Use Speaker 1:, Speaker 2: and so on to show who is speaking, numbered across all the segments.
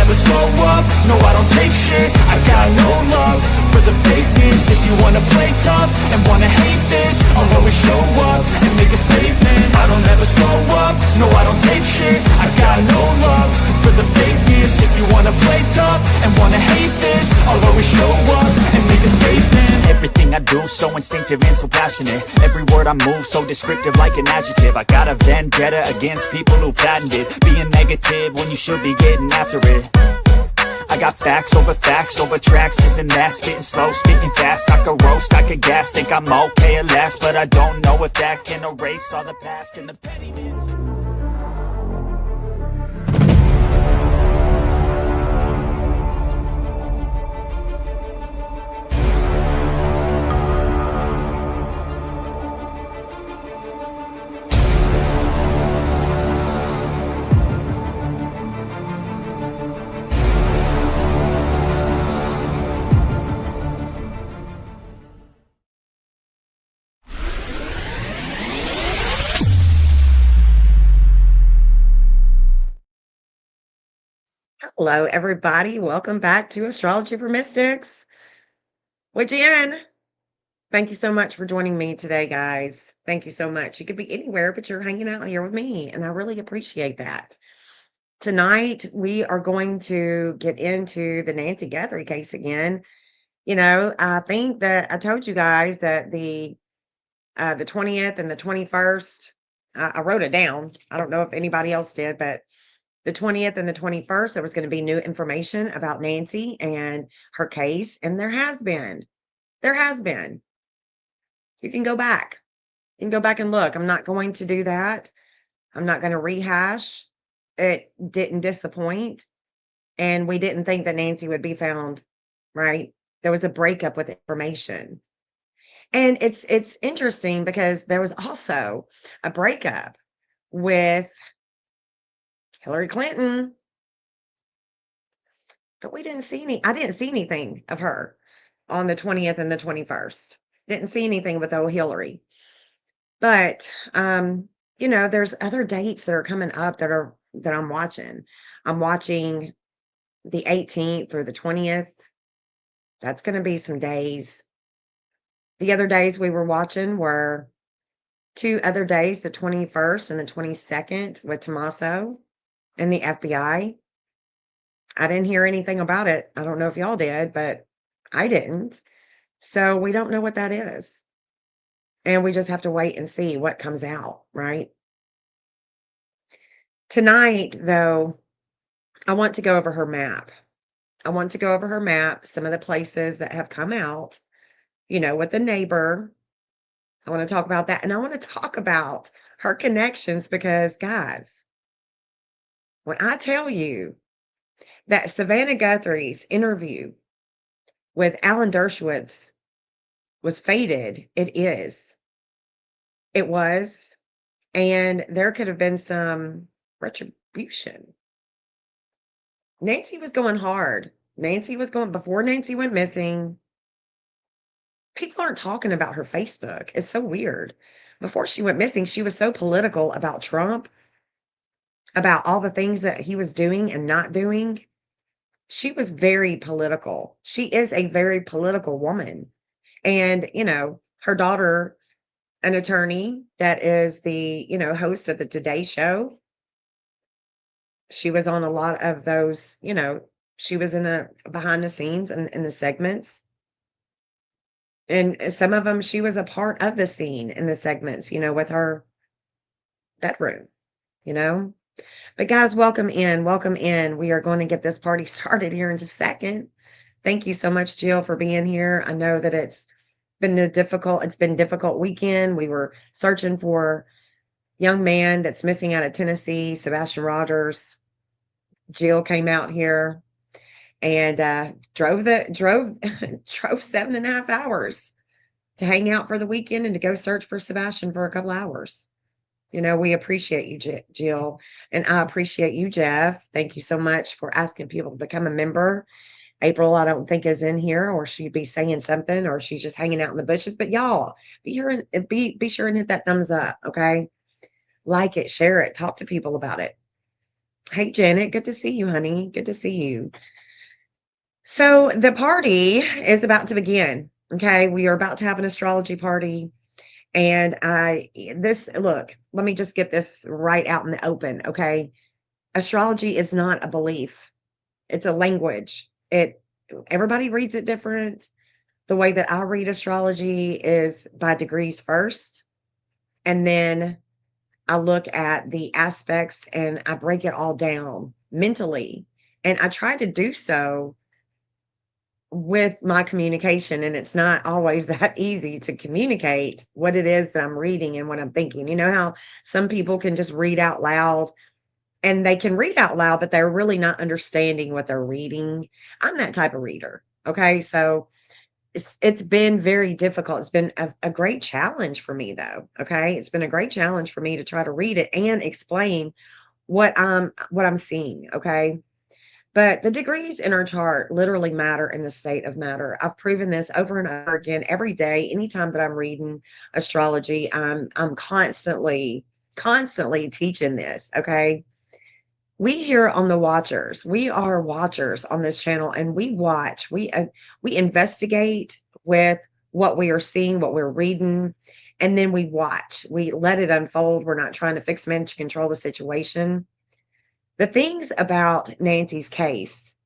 Speaker 1: never slow up, no I don't take shit. I got no love for the fakeness. If you wanna play tough and wanna hate this, I'll always show up and make a statement. I don't ever slow up, no I don't take shit. I got no love for the fakeness. If you wanna play tough and wanna hate this, I'll always show up and make a statement. Everything I do so instinctive and so passionate. Every word I move so descriptive like an adjective. I got a vendetta against people who patented being negative when you should be getting after it. I got facts over tracks, this and that, spitting slow, spitting fast. I could roast, I could gas, think I'm okay at last, but I don't know if that can erase all the past and the pettiness.
Speaker 2: Hello, everybody. Welcome back to Astrology for Mystics with Jen. Thank you so much for joining me today, guys. Thank you so much. You could be anywhere, but you're hanging out here with me, and I really appreciate that. Tonight, we are going to get into the Nancy Guthrie case again. You know, I think that I told you guys that the 20th and the 21st, I wrote it down. I don't know if anybody else did, but the 20th and the 21st, there was going to be new information about Nancy and her case. And there has been. You can go back. You can go back and look. I'm not going to do that. I'm not going to rehash. It didn't disappoint. And we didn't think that Nancy would be found, right? There was a breakup with information. And it's interesting because there was also a breakup with Hillary Clinton, but I didn't see anything of her on the 20th and the 21st. Didn't see anything with old Hillary. But you know, there's other dates that are coming up that I'm watching. I'm watching the 18th through the 20th. That's going to be some days. The other days we were watching were 2 other days, the 21st and the 22nd with Tommaso and the FBI. I didn't hear anything about it. I don't know if y'all did, but I didn't. So we don't know what that is. And we just have to wait and see what comes out, right? Tonight, though, I want to go over her map. Some of the places that have come out, you know, with the neighbor. I want to talk about that. And I want to talk about her connections because, guys, when I tell you that Savannah Guthrie's interview with Alan Dershowitz was fated, it is. It was. And there could have been some retribution. Nancy was going hard. Before Nancy went missing. People aren't talking about her Facebook. It's so weird. Before she went missing, she was so political about Trump, about all the things that he was doing and not doing. She was very political. She is a very political woman. And, you know, her daughter, an attorney that is the, you know, host of the Today Show. She was on a lot of those, you know, she was behind the scenes and in the segments. And some of them, she was a part of the scene in the segments, you know, with her bedroom, you know. But guys, welcome in. We are going to get this party started here in just a second. Thank you so much, Jill, for being here. I know that it's been a difficult weekend. We were searching for a young man that's missing out of Tennessee, Sebastian Rogers. Jill came out here and drove 7.5 hours to hang out for the weekend and to go search for Sebastian for a couple hours. You know, we appreciate you, Jill, and I appreciate you, Jeff. Thank you so much for asking people to become a member. April, I don't think is in here, or she'd be saying something, or she's just hanging out in the bushes. But y'all, be sure and hit that thumbs up, okay? Like it, share it, talk to people about it. Hey, Janet, good to see you, honey. Good to see you. So the party is about to begin. Okay, we are about to have an astrology party. And look, let me just get this right out in the open. Okay, astrology is not a belief, it's a language. Everybody reads it different. The way that I read astrology is by degrees first, and then I look at the aspects and I break it all down mentally. And I try to do so with my communication, and it's not always that easy to communicate what it is that I'm reading and what I'm thinking. You know how some people can just read out loud, and they can read out loud, but they're really not understanding what they're reading. I'm that type of reader. Okay. So it's been very difficult. It's been a great challenge for me though. Okay. It's been a great challenge for me to try to read it and explain what I'm seeing. Okay. But the degrees in our chart literally matter in the state of matter. I've proven this over and over again every day. Anytime that I'm reading astrology, I'm constantly teaching this. Okay. We here on the Watchers, we are watchers on this channel, and we watch. We investigate with what we are seeing, what we're reading, and then we watch. We let it unfold. We're not trying to fix, manage, control the situation. The things about Nancy's case,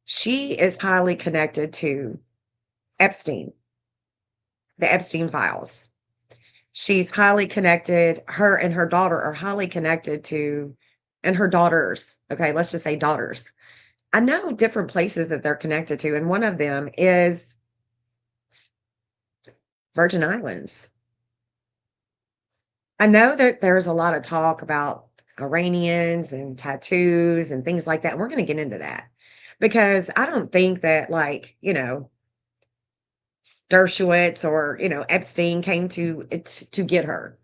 Speaker 2: she is highly connected to Epstein, the Epstein files. She's highly connected, her and her daughter are highly connected to, and her daughters, okay, let's just say daughters. I know different places that they're connected to, and one of them is Virgin Islands. I know that there's a lot of talk about Iranians and tattoos and things like that. And we're going to get into that because I don't think that, like, Dershowitz or, Epstein came to get her.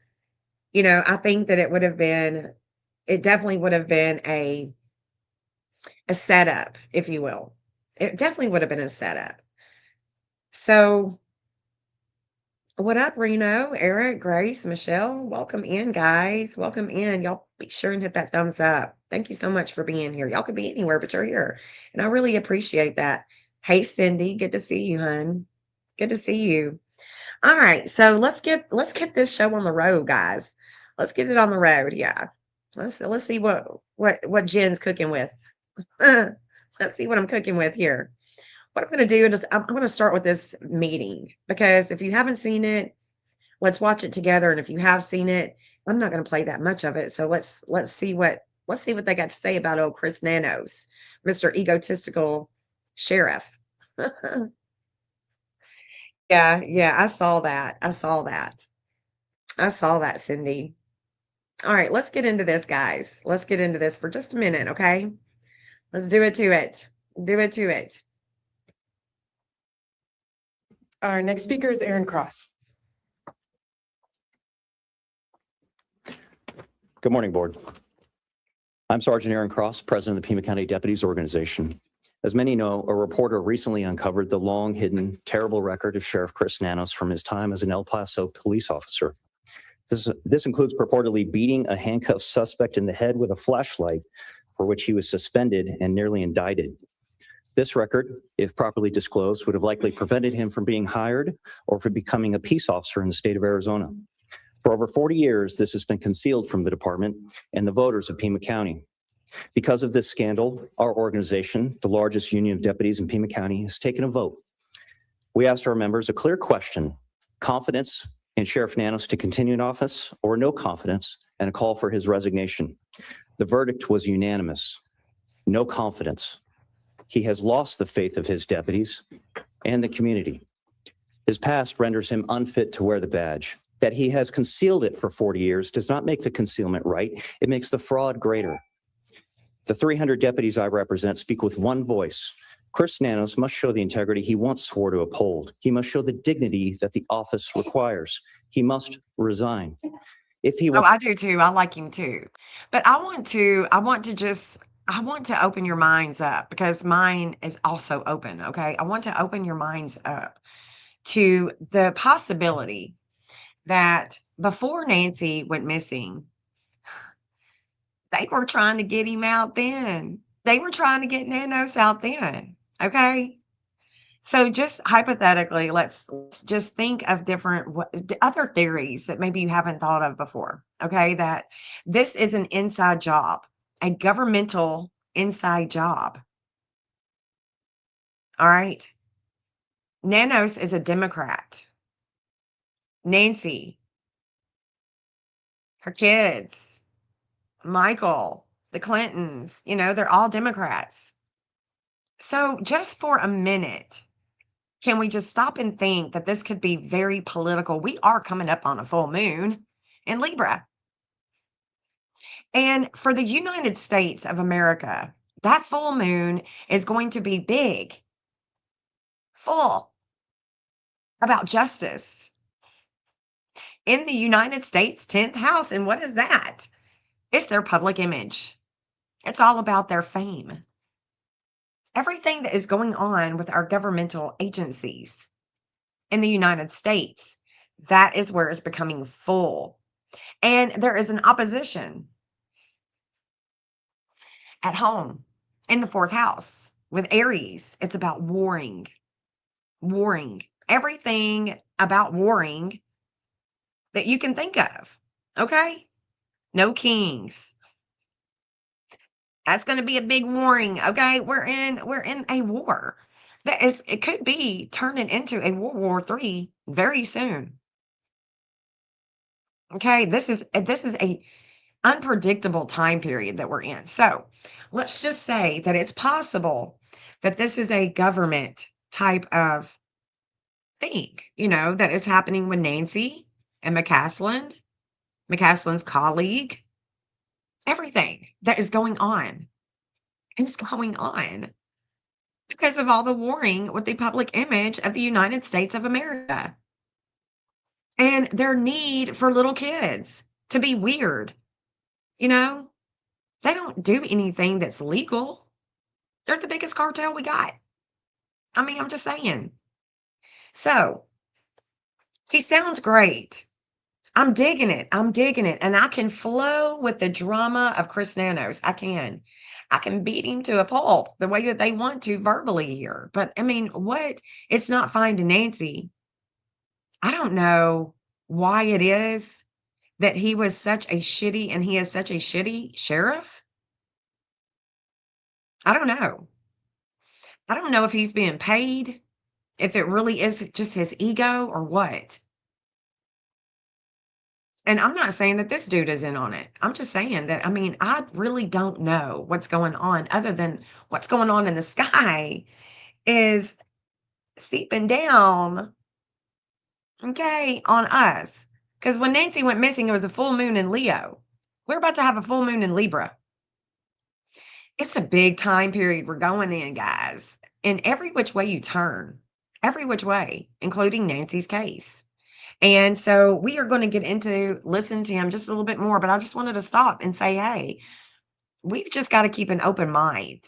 Speaker 2: I think that it definitely would have been a setup, if you will. It definitely would have been a setup. So, what up, Reno, Eric, Grace, Michelle? Welcome in, guys. Welcome in. Y'all be sure and hit that thumbs up. Thank you so much for being here. Y'all could be anywhere, but you're here. And I really appreciate that. Hey, Cindy, good to see you, hun. Good to see you. All right, so let's get this show on the road, guys. Let's get it on the road. Yeah. Let's see what Jen's cooking with. Let's see what I'm cooking with here. What I'm going to do is I'm going to start with this meeting, because if you haven't seen it, let's watch it together. And if you have seen it, I'm not going to play that much of it. So let's see what they got to say about old Chris Nanos, Mr. Egotistical Sheriff. Yeah, I saw that. I saw that, Cindy. All right, let's get into this, guys. Let's get into this for just a minute, okay? Let's do it to it. Do it to it.
Speaker 3: Our next speaker is Aaron Cross.
Speaker 4: Good morning, Board. I'm Sergeant Aaron Cross, President of the Pima County Deputies Organization. As many know, a reporter recently uncovered the long-hidden, terrible record of Sheriff Chris Nanos from his time as an El Paso police officer. This includes purportedly beating a handcuffed suspect in the head with a flashlight, for which he was suspended and nearly indicted. This record, if properly disclosed, would have likely prevented him from being hired or from becoming a peace officer in the state of Arizona. For over 40 years, this has been concealed from the department and the voters of Pima County. Because of this scandal, our organization, the largest union of deputies in Pima County, has taken a vote. We asked our members a clear question: confidence in Sheriff Nanos to continue in office, or no confidence, and a call for his resignation. The verdict was unanimous: no confidence. He has lost the faith of his deputies and the community. His past renders him unfit to wear the badge. That he has concealed it for 40 years does not make the concealment right. It makes the fraud greater. The 300 deputies I represent speak with one voice. Chris Nanos must show the integrity he once swore to uphold. He must show the dignity that the office requires. He must resign. If he
Speaker 2: Oh, I do too. I like him too. But I want to open your minds up, because mine is also open. Okay. I want to open your minds up to the possibility that before Nancy went missing, They were trying to get him out then. They were trying to get Nanos out then. Okay. So just hypothetically, let's just think of different other theories that maybe you haven't thought of before. Okay. That this is an inside job, a governmental inside job. All right. Nanos is a Democrat. Nancy, her kids, Michael, the Clintons, they're all Democrats. So just for a minute, can we just stop and think that this could be very political? We are coming up on a full moon in Libra. And for the United States of America, that full moon is going to be big, full, about justice in the United States 10th house. And what is that? It's their public image. It's all about their fame. Everything that is going on with our governmental agencies in the United States, that is where it's becoming full. And there is an opposition at home in the 4th house with Aries. It's about warring, everything about warring that you can think of. Okay. No kings. That's going to be a big warring. Okay. We're in a war it could be turning into a World War III very soon. Okay. This is a unpredictable time period that we're in. So let's just say that it's possible that this is a government type of thing, that is happening with Nancy and McCaslin's colleague. Everything that is going on is going on because of all the warring with the public image of the United States of America and their need for little kids to be weird. They don't do anything that's legal. They're the biggest cartel we got. I mean, I'm just saying. So he sounds great. I'm digging it. And I can flow with the drama of Chris Nanos. I can beat him to a pulp the way that they want to verbally here. But I mean, what? It's not fine to Nancy. I don't know why it is that he was such a shitty and he is such a shitty sheriff. I don't know. I don't know if he's being paid, if it really is just his ego or what. And I'm not saying that this dude is in on it. I'm just saying that, I mean, I really don't know what's going on other than what's going on in the sky is seeping down, okay, on us. Because when Nancy went missing, it was a full moon in Leo. We're about to have a full moon in Libra. It's a big time period we're going in, guys. In every which way you turn, every which way, including Nancy's case. And so we are going to get into listening to him just a little bit more, but I just wanted to stop and say, hey, we've just got to keep an open mind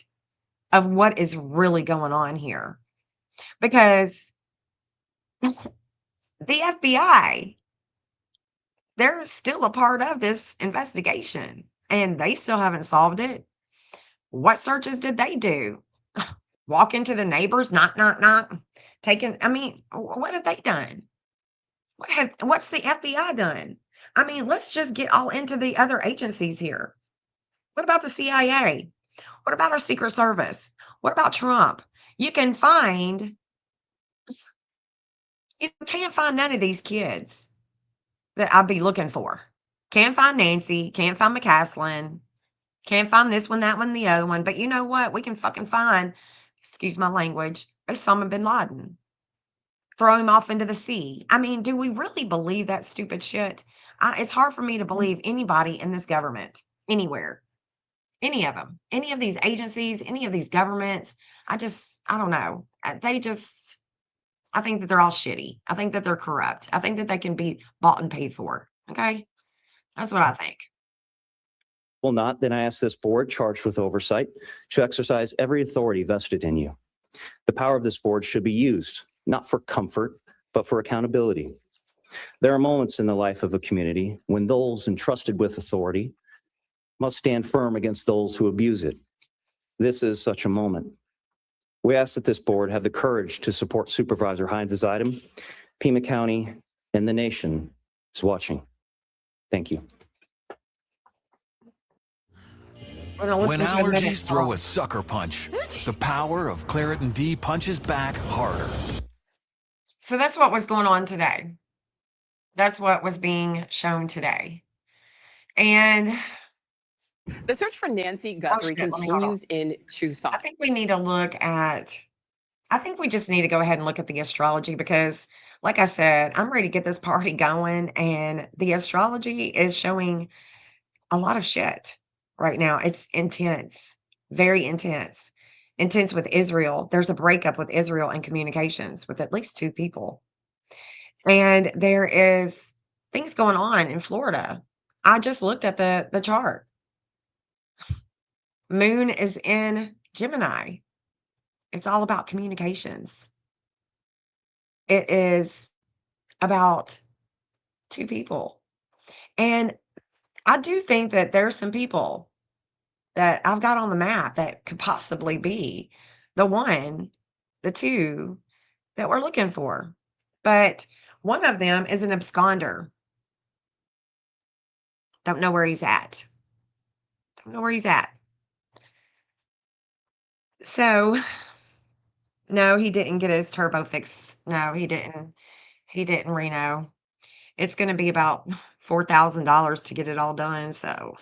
Speaker 2: of what is really going on here. Because the FBI, they're still a part of this investigation and they still haven't solved it. What searches did they do? Walk into the neighbors, knock, taking, I mean, what have they done? What's the FBI done? I mean, let's just get all into the other agencies here. What about the CIA? What about our Secret Service? What about Trump? You can't find none of these kids that I'd be looking for. Can't find Nancy, can't find McCaslin, can't find this one, that one, the other one. But you know what? We can fucking find, excuse my language, Osama bin Laden. Throw him off into the sea. I mean, do we really believe that stupid shit? It's hard for me to believe anybody in this government, anywhere, any of them, any of these agencies, any of these governments. I don't know. I think that they're all shitty. I think that they're corrupt. I think that they can be bought and paid for. Okay. That's what I think.
Speaker 4: Will not, then I ask this board charged with oversight to exercise every authority vested in you. The power of this board should be used not for comfort, but for accountability. There are moments in the life of a community when those entrusted with authority must stand firm against those who abuse it. This is such a moment. We ask that this board have the courage to support Supervisor Hines' item. Pima County and the nation is watching. Thank you.
Speaker 2: We're gonna
Speaker 5: When
Speaker 2: listen to a minute.
Speaker 5: allergies throw a sucker punch, the power of Claritin D punches back harder.
Speaker 2: So that's what was going on today. That's what was being shown today. And
Speaker 6: The search for Nancy Guthrie
Speaker 2: shit, let me hold on.
Speaker 6: continues in Tucson.
Speaker 2: I think we need to look at, I think we just need to go ahead and look at the astrology because, like I said, I'm ready to get this party going. And the astrology is showing a lot of shit right now. It's intense, very intense. Intense with Israel. There's a breakup with Israel and communications with at least 2 people. And there is things going on in Florida. I just looked at the chart. Moon is in Gemini. It's all about communications. It is about 2 people. And I do think that there's some people that I've got on the map that could possibly be the 1, the 2 that we're looking for. But one of them is an absconder. Don't know where he's at. Don't know where he's at. So, no, he didn't get his turbo fixed. No, he didn't. He didn't, Reno. It's going to be about $4,000 to get it all done. So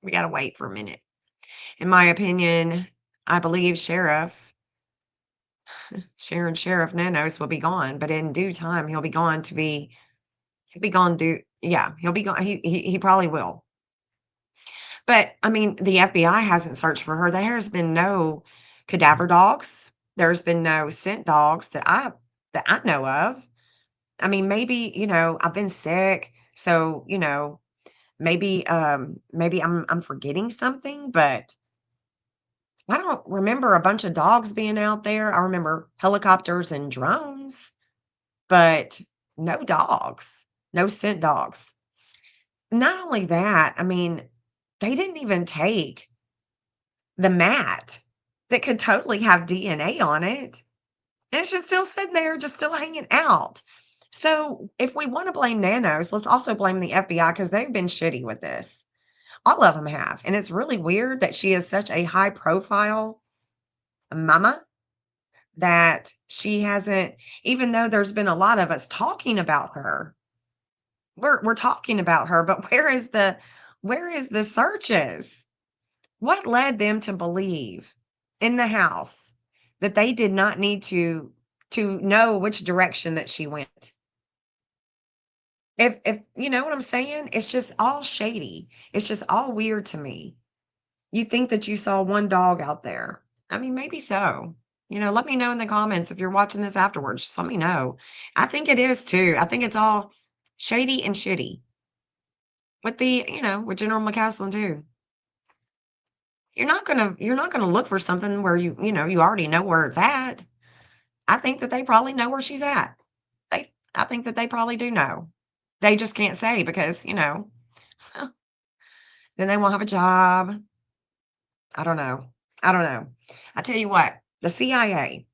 Speaker 2: we got to wait for a minute. In my opinion, I believe Sheriff Nanos will be gone, but in due time, he'll be gone. He probably will. But I mean, the FBI hasn't searched for her. There has been no cadaver dogs. There's been no scent dogs that I know of. I mean, maybe, I've been sick, so, maybe I'm forgetting something, but I don't remember a bunch of dogs being out there. I remember helicopters and drones, but no dogs, no scent dogs. Not only that, I mean, they didn't even take the mat that could totally have DNA on it. And it's just still sitting there, just still hanging out. So if we want to blame nanos, let's also blame the FBI because they've been shitty with this. All of them have. And it's really weird that she is such a high profile mama that she hasn't, even though there's been a lot of us talking about her. We're talking about her, but where is the searches? What led them to believe in the house that they did not need to know which direction that she went? If you know what I'm saying, it's just all shady. It's just all weird to me. You think that you saw one dog out there. I mean, maybe so. Let me know in the comments if you're watching this afterwards. Just let me know. I think it is too. I think it's all shady and shitty. With with General McCaslin too. You're not gonna look for something where you already know where it's at. I think that they probably know where she's at. I think that they probably do know. They just can't say because, then they won't have a job. I don't know. I tell you what, the CIA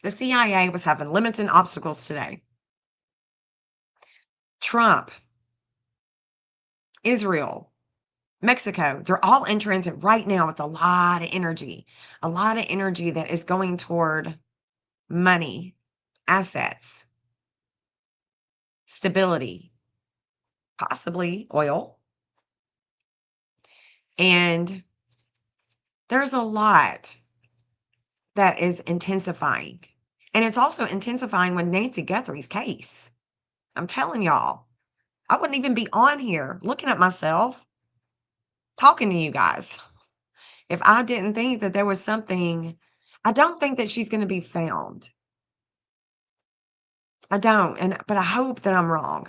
Speaker 2: was having limits and obstacles today. Trump, Israel, Mexico, they're all in transit right now with a lot of energy that is going toward money, assets, stability, possibly oil. And there's a lot that is intensifying. And it's also intensifying with Nancy Guthrie's case. I'm telling y'all, I wouldn't even be on here looking at myself, talking to you guys, if I didn't think that there was something. I don't think that she's going to be found. I don't, but I hope that I'm wrong.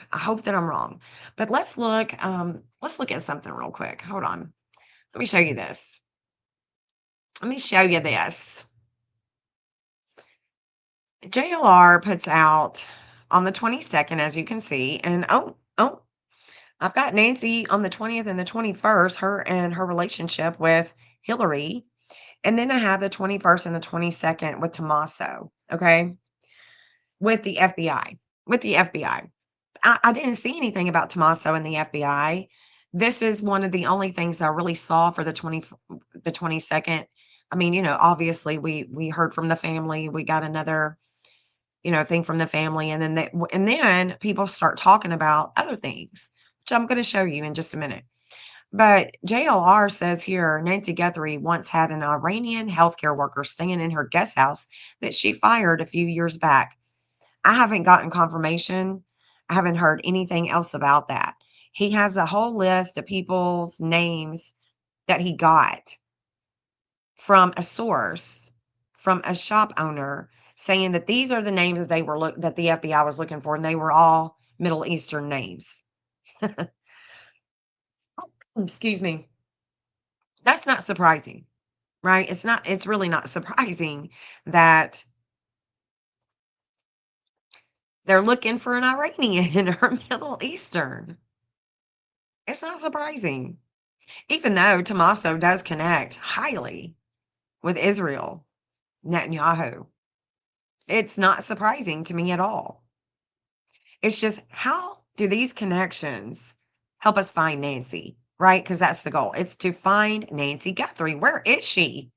Speaker 2: But let's look at something real quick. Hold on. Let me show you this. JLR puts out on the 22nd, as you can see, and I've got Nancy on the 20th and the 21st, her and her relationship with Hillary. And then I have the 21st and the 22nd with Tommaso, okay? With the FBI. With the FBI. I didn't see anything about Tommaso and the FBI. This is one of the only things that I really saw for the 22nd. I mean, obviously we heard from the family. We got another, thing from the family, and then people start talking about other things, which I'm going to show you in just a minute. But JLR says here Nancy Guthrie once had an Iranian healthcare worker staying in her guest house that she fired a few years back. I haven't gotten confirmation. I haven't heard anything else about that. He has a whole list of people's names that he got from a source, from a shop owner, saying that these are the names that that the FBI was looking for, and they were all Middle Eastern names. Excuse me. That's not surprising, right? It's really not surprising that they're looking for an Iranian or Middle Eastern. It's not surprising. Even though Tommaso does connect highly with Israel, Netanyahu. It's not surprising to me at all. It's just, how do these connections help us find Nancy, right? Because that's the goal. It's to find Nancy Guthrie. Where is she?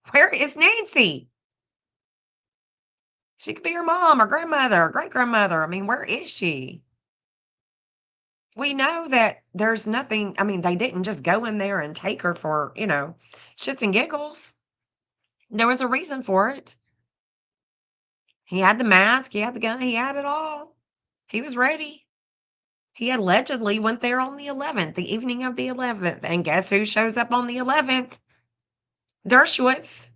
Speaker 2: Where is Nancy? She could be her mom or grandmother or great grandmother. I mean, where is she? We know that there's nothing. I mean, they didn't just go in there and take her for, shits and giggles. There was a reason for it. He had the mask, he had the gun, he had it all. He was ready. He allegedly went there on the 11th, the evening of the 11th. And guess who shows up on the 11th? Dershowitz.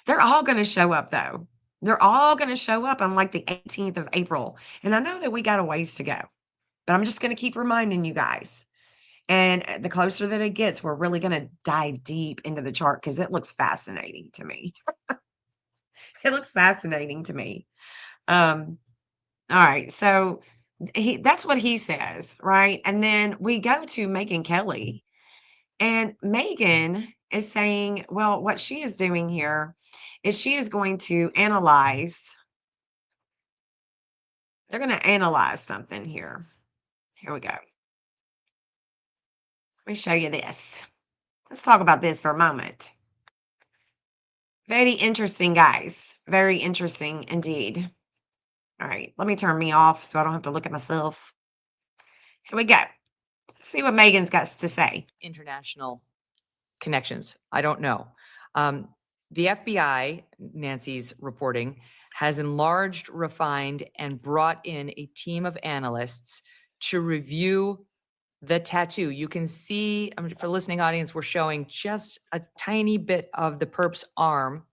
Speaker 2: They're all going to show up, though. They're all going to show up on like the 18th of April. And I know that we got a ways to go, but I'm just going to keep reminding you guys. And the closer that it gets, we're really going to dive deep into the chart because it looks fascinating to me. It looks fascinating to me. All right. So that's what he says, right? And then we go to Megyn Kelly. And Megan is saying, well, what she is doing here is she is going to analyze. They're going to analyze something here. Here we go. Let me show you this. Let's talk about this for a moment. Very interesting, guys. Very interesting indeed. All right, let me turn me off so I don't have to look at myself. Here we go. Let's see what Megan's got to say.
Speaker 7: International connections. I don't know. The FBI, Nancy's reporting, has enlarged, refined, and brought in a team of analysts to review the tattoo. You can see, for listening audience, we're showing just a tiny bit of the perp's arm,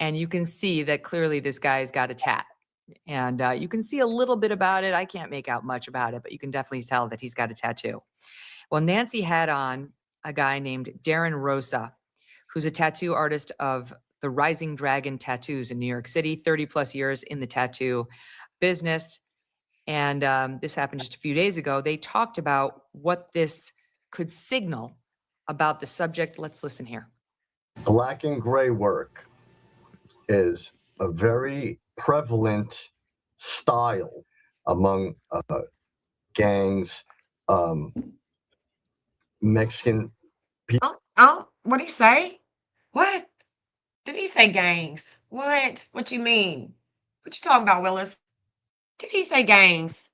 Speaker 7: and you can see that clearly this guy's got a tat. And you can see a little bit about it. I can't make out much about it, but you can definitely tell that he's got a tattoo. Well, Nancy had on a guy named Darren Rosa, who's a tattoo artist of the Rising Dragon Tattoos in New York City, 30 plus years in the tattoo business. And this happened just a few days ago. They talked about what this could signal about the subject. Let's listen here.
Speaker 8: Black and gray work is a very prevalent style among gangs, Mexican people.
Speaker 2: Oh, what'd he say? What? Did he say gangs? What you mean? What you talking about, Willis? Did he say gangs?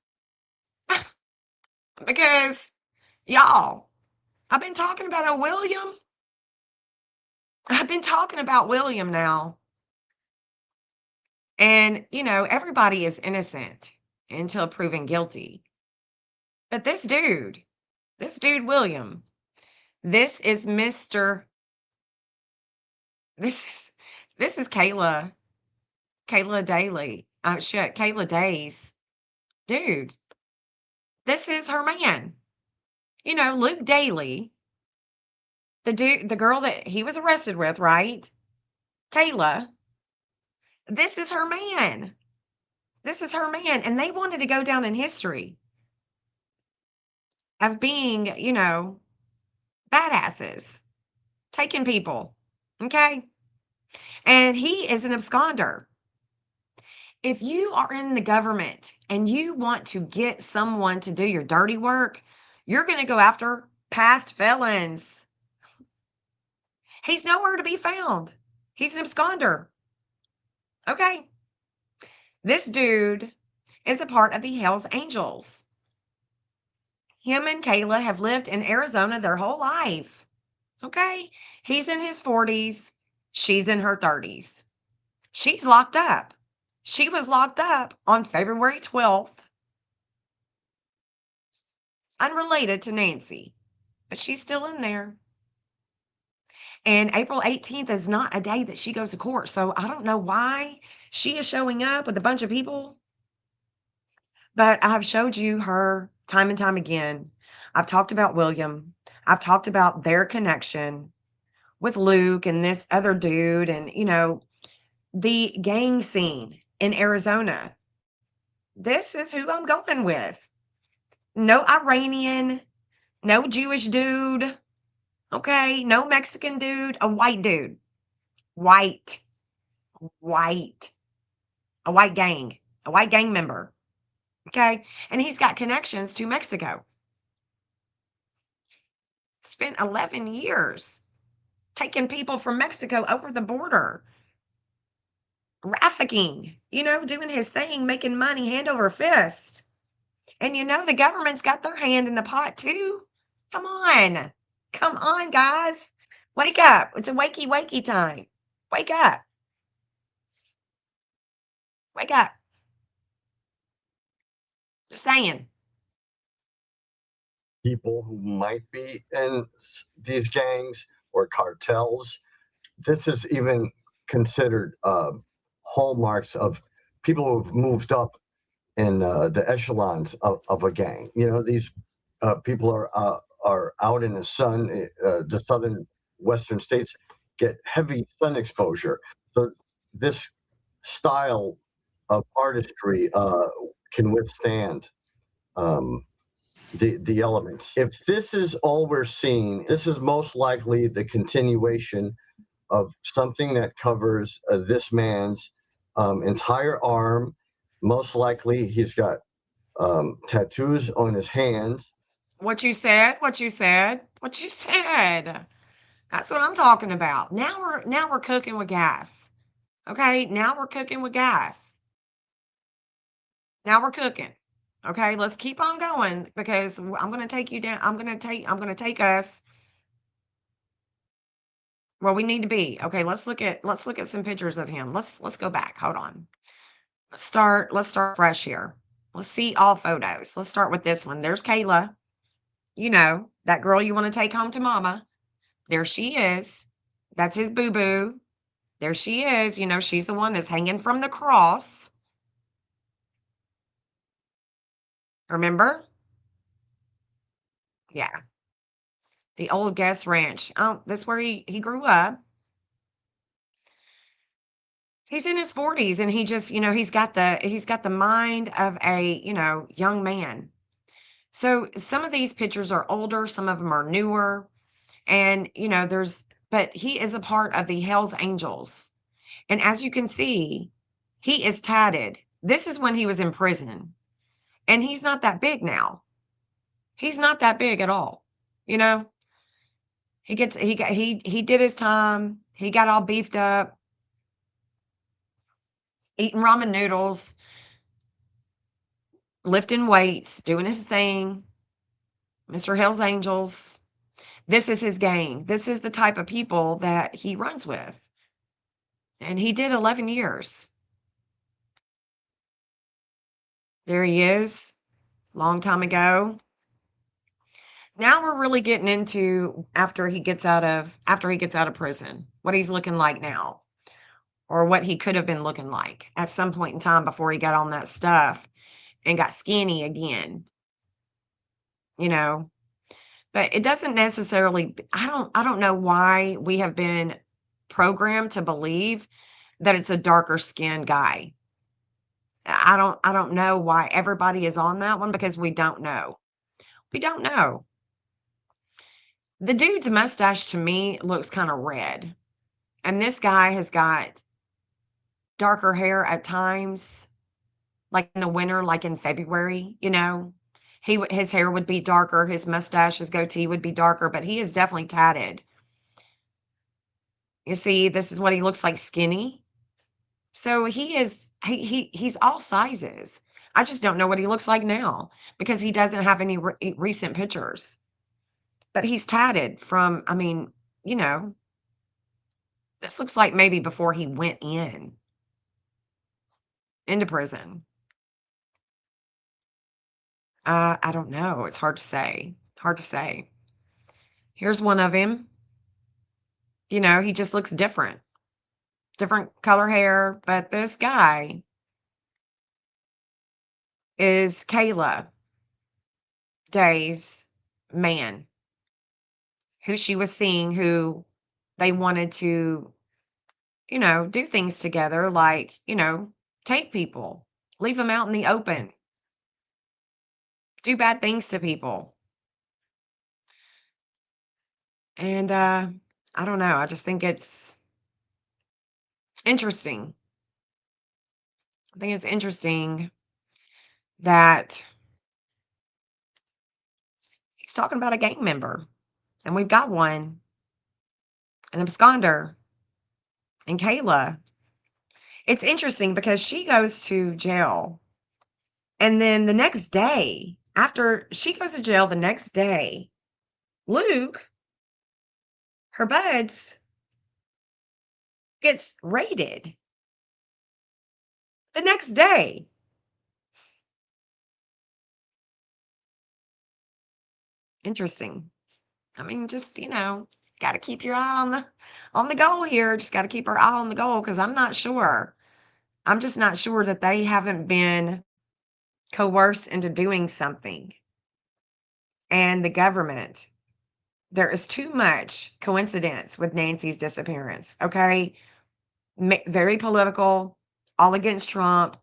Speaker 2: Because, y'all, I've been talking about a William. I've been talking about William now. And, everybody is innocent until proven guilty. But this dude, William, this is Mr. This is Kayla Daley. Kayla Days. Dude, this is her man. Luke Daley, the girl that he was arrested with, right? Kayla. This is her man. This is her man. And they wanted to go down in history. of being, badasses, taking people. Okay. And he is an absconder. If you are in the government and you want to get someone to do your dirty work, you're going to go after past felons. He's nowhere to be found. He's an absconder. Okay. This dude is a part of the Hells Angels. Him and Kayla have lived in Arizona their whole life. Okay. He's in his 40s. She's in her 30s. She's locked up. She was locked up on February 12th, unrelated to Nancy, but she's still in there. And April 18th is not a day that she goes to court. So I don't know why she is showing up with a bunch of people, but I've showed you her time and time again. I've talked about William. I've talked about their connection with Luke and this other dude and, the gang scene in Arizona. This is who I'm going with. No Iranian, no Jewish dude, okay? No Mexican dude, a white dude. White. A white gang, a white gang member, okay? And he's got connections to Mexico. Spent 11 years taking people from Mexico over the border, trafficking, doing his thing, making money hand over fist. And the government's got their hand in the pot too. Come on, guys. Wake up. It's a wakey time. Wake up. Wake up. Just saying.
Speaker 8: People who might be in these gangs or cartels. This is even considered hallmarks of people who've moved up in the echelons of a gang. These people are out in the sun. The southern western states get heavy sun exposure, so this style of artistry can withstand the elements. If this is all we're seeing, this is most likely the continuation of something that covers this man's entire arm. Most likely he's got tattoos on his hands.
Speaker 2: What you said. That's what I'm talking about. Now we're cooking with gas. Okay? Now we're cooking with gas. Now we're cooking. Okay? Let's keep on going because I'm going to take you down. I'm going to take us where we need to be. Okay, let's look at some pictures of him. Let's go back. Hold on. Let's start fresh here. Let's see all photos. Let's start with this one. There's Kayla. That girl you want to take home to mama. There she is. That's his boo-boo. There she is. She's the one that's hanging from the cross. Remember? Yeah. The old guest ranch. Oh, that's where he grew up. He's in his 40s and he just, he's got the mind of a, young man. So some of these pictures are older, some of them are newer. And, but he is a part of the Hells Angels. And as you can see, he is tatted. This is when he was in prison. And he's not that big now. He's not that big at all. He did his time. He got all beefed up, eating ramen noodles, lifting weights, doing his thing. Mr. Hell's Angels. This is his gang. This is the type of people that he runs with. And he did 11 years. There he is, long time ago. Now we're really getting into after he gets out of prison, what he's looking like now, or what he could have been looking like at some point in time before he got on that stuff and got skinny again. But it doesn't necessarily, I don't know why we have been programmed to believe that it's a darker skinned guy. I don't know why everybody is on that one because we don't know. We don't know. The dude's mustache to me looks kind of red. And this guy has got darker hair at times, like in the winter, like in February, his hair would be darker, his mustache, his goatee would be darker, but he is definitely tatted. You see, this is what he looks like, skinny. So he's all sizes. I just don't know what he looks like now because he doesn't have any recent pictures. But he's tatted from, this looks like maybe before he went into prison. I don't know. It's hard to say. Hard to say. Here's one of him. He just looks different. Different color hair, but this guy is Kayla Day's man, who she was seeing, who they wanted to, do things together, like, take people, leave them out in the open, do bad things to people. And I don't know. I just think it's interesting. I think it's interesting that he's talking about a gang member, and we've got one, an absconder, and Kayla. It's interesting because she goes to jail, and then the next day, after she goes to jail, the next day, Luke, her buds, gets raided the next day. Interesting. I mean, just, got to keep your eye on the goal here. Just got to keep our eye on the goal, because I'm not sure. I'm just not sure that they haven't been coerced into doing something. And the government, there is too much coincidence with Nancy's disappearance. Okay. Very political, all against Trump,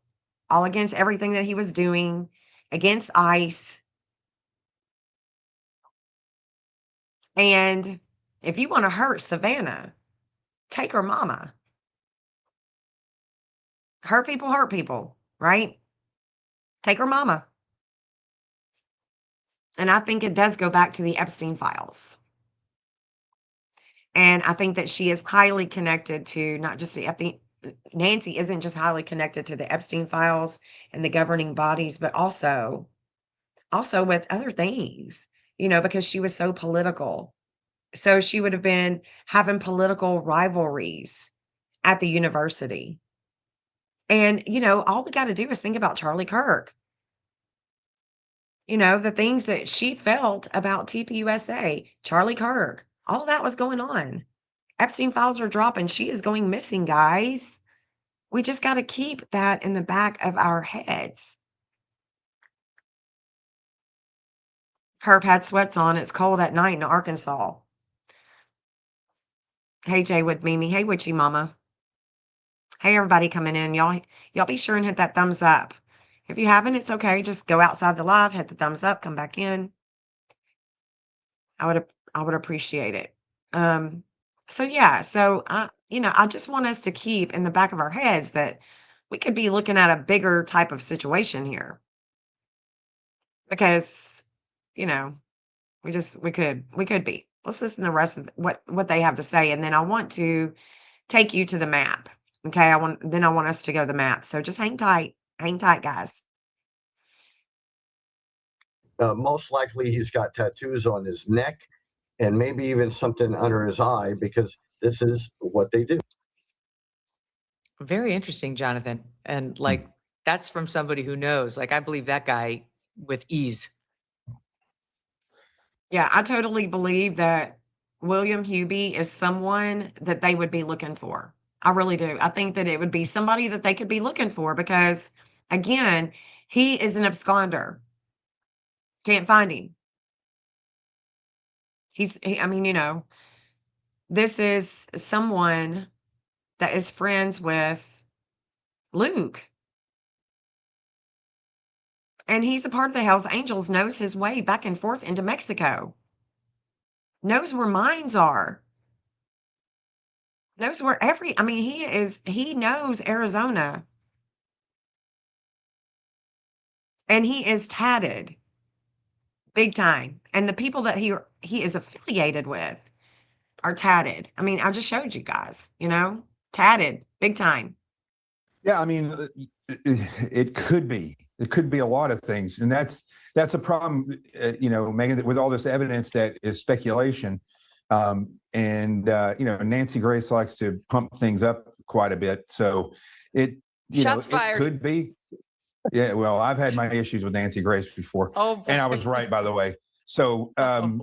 Speaker 2: all against everything that he was doing, against ICE. And if you want to hurt Savannah, take her mama. Hurt people, right? Take her mama. And I think it does go back to the Epstein files. And I think that she is highly connected to not just Nancy isn't just highly connected to the Epstein files and the governing bodies, but also with other things, because she was so political. So she would have been having political rivalries at the university. And, all we got to do is think about Charlie Kirk. The things that she felt about TPUSA, Charlie Kirk, all that was going on. Epstein files are dropping. She is going missing, guys. We just got to keep that in the back of our heads. Herb had sweats on. It's cold at night in Arkansas. Hey, Jaywood Mimi. Hey, Witchy Mama. Hey, everybody coming in. Y'all be sure and hit that thumbs up. If you haven't, it's okay. Just go outside the live, hit the thumbs up, come back in. I would appreciate it. So I just want us to keep in the back of our heads that we could be looking at a bigger type of situation here. Because, we could be. Let's listen to the rest of what they have to say. And then I want to take you to the map. Okay. I want us to go to the map. So just hang tight, guys.
Speaker 8: Most likely he's got tattoos on his neck and maybe even something under his eye, because this is what they do.
Speaker 7: Very interesting, Jonathan. And that's from somebody who knows. I believe that guy with ease.
Speaker 2: Yeah, I totally believe that William Huebee is someone that they would be looking for. I really do. I think that it would be somebody that they could be looking for because, again, he is an absconder. Can't find him. This is someone that is friends with Luke. And he's a part of the Hells Angels, knows his way back and forth into Mexico, knows where mines are, knows where he knows Arizona. And he is tatted big time. And the people that he is affiliated with are tatted. I mean, I just showed you guys, tatted big time.
Speaker 9: Yeah, I mean, it could be. It could be a lot of things, and that's a problem. Megan, with all this evidence that is speculation, Nancy Grace likes to pump things up quite a bit. So it
Speaker 7: fired.
Speaker 9: Could be. Yeah, well, I've had my issues with Nancy Grace before, and I was right, by the way. So when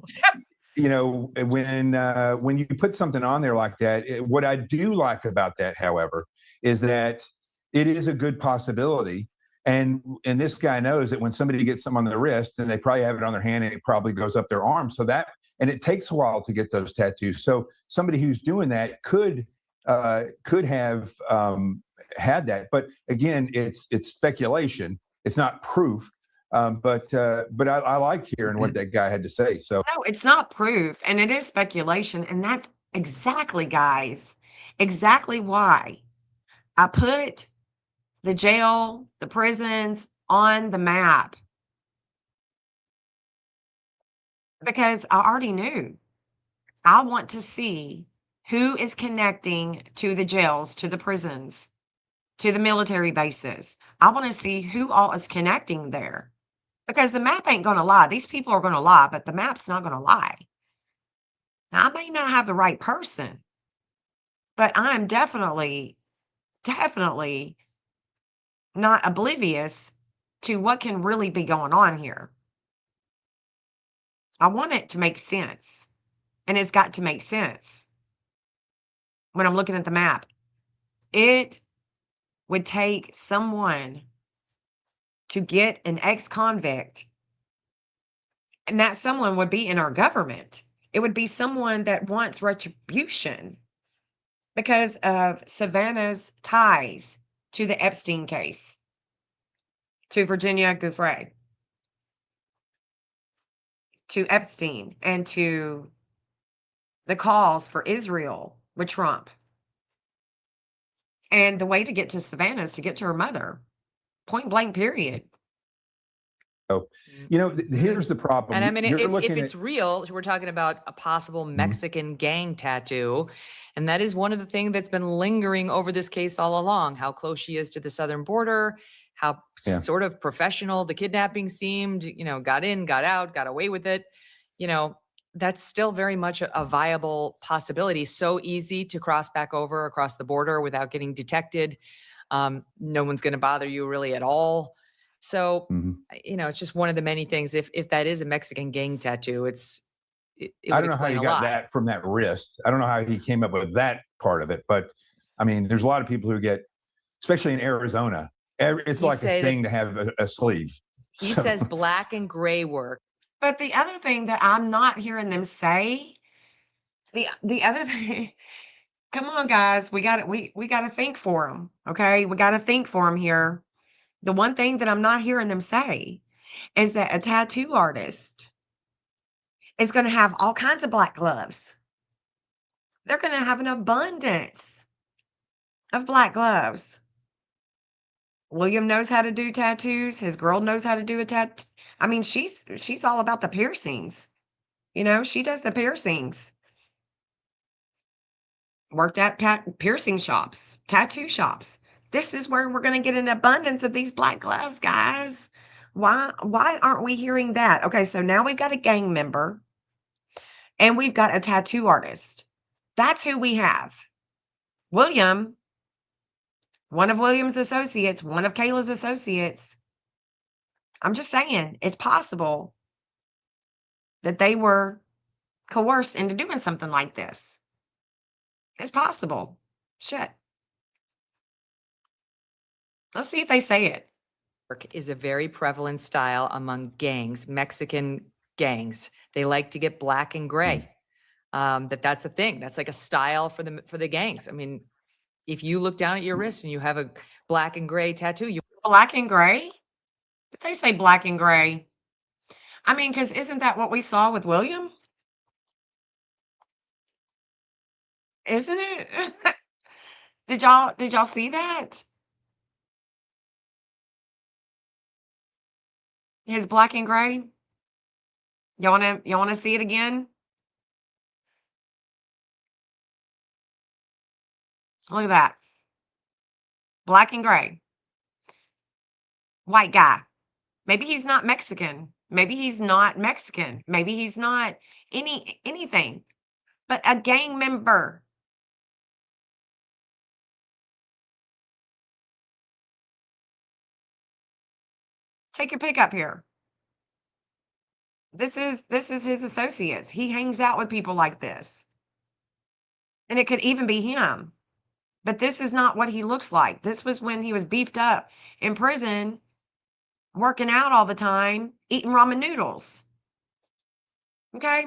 Speaker 9: you put something on there like that, what I do like about that, however, is that it is a good possibility. And this guy knows that when somebody gets something on their wrist, then they probably have it on their hand and it probably goes up their arm. And it takes a while to get those tattoos. So somebody who's doing that could have had that. But again, it's speculation. It's not proof. But I like hearing what that guy had to say. So
Speaker 2: no, it's not proof, and it is speculation. And that's exactly, guys, exactly why I put the jail, the prisons on the map, because I already knew. I want to see who is connecting to the jails, to the prisons, to the military bases. I want to see who all is connecting there, because the map ain't going to lie. These people are going to lie, but the map's not going to lie. Now, I may not have the right person, but I'm definitely not oblivious to what can really be going on here. I want it to make sense, and it's got to make sense. When I'm looking at the map, it would take someone to get an ex-convict, and that someone would be in our government. It would be someone that wants retribution because of Savannah's ties to the Epstein case, to Virginia Giuffre, to Epstein, and to the calls for Israel with Trump. And the way to get to Savannah is to get to her mother. Point blank, period.
Speaker 9: So, here's the problem.
Speaker 7: And I mean, if it's real, we're talking about a possible Mexican gang tattoo. And that is one of the things that's been lingering over this case all along, how close she is to the southern border, how sort of professional the kidnapping seemed, got in, got out, got away with it. That's still very much a viable possibility. So easy to cross back over across the border without getting detected. No one's going to bother you really at all. So, it's just one of the many things. If that is a Mexican gang tattoo, it
Speaker 9: I don't know how he got that from that wrist. I don't know how he came up with that part of it. But I mean, there's a lot of people who get, especially in Arizona, it's like a thing to have a sleeve.
Speaker 7: He says black and gray work.
Speaker 2: But the other thing that I'm not hearing them say, the other thing, come on, guys, we got to think for them. Okay, we got to think for them here. The one thing that I'm not hearing them say is that a tattoo artist is going to have all kinds of black gloves. They're going to have an abundance of black gloves. William knows how to do tattoos. His girl knows how to do a tattoo. I mean, she's all about the piercings. She does the piercings. Worked at piercing shops, tattoo shops. This is where we're going to get an abundance of these black gloves, guys. Why aren't we hearing that? Okay, so now we've got a gang member and we've got a tattoo artist. That's who we have. William, one of William's associates, one of Kayla's associates. I'm just saying, it's possible that they were coerced into doing something like this. It's possible. Shit. Let's see if they say it.
Speaker 7: Is a very prevalent style among gangs, Mexican gangs. They like to get black and gray. That's a thing. That's like a style for the gangs. I mean, if you look down at your wrist and you have a black and gray tattoo,
Speaker 2: black and gray? They say black and gray. I mean, because isn't that what we saw with William? Isn't it? Did y'all see that? His black and gray? You wanna see it again? Look at that. Black and gray. White guy. Maybe he's not Mexican. Maybe he's not Mexican. Maybe he's not anything, but a gang member. Take your pick up here. This is his associates. He hangs out with people like this. And it could even be him. But this is not what he looks like. This was when he was beefed up in prison, working out all the time, eating ramen noodles. Okay?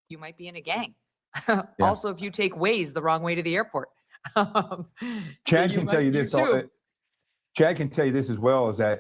Speaker 7: You might be in a gang. Also, if you take Waze the wrong way to the airport.
Speaker 9: Chad can tell you this.
Speaker 7: too.
Speaker 9: Chad can tell you this as well, is that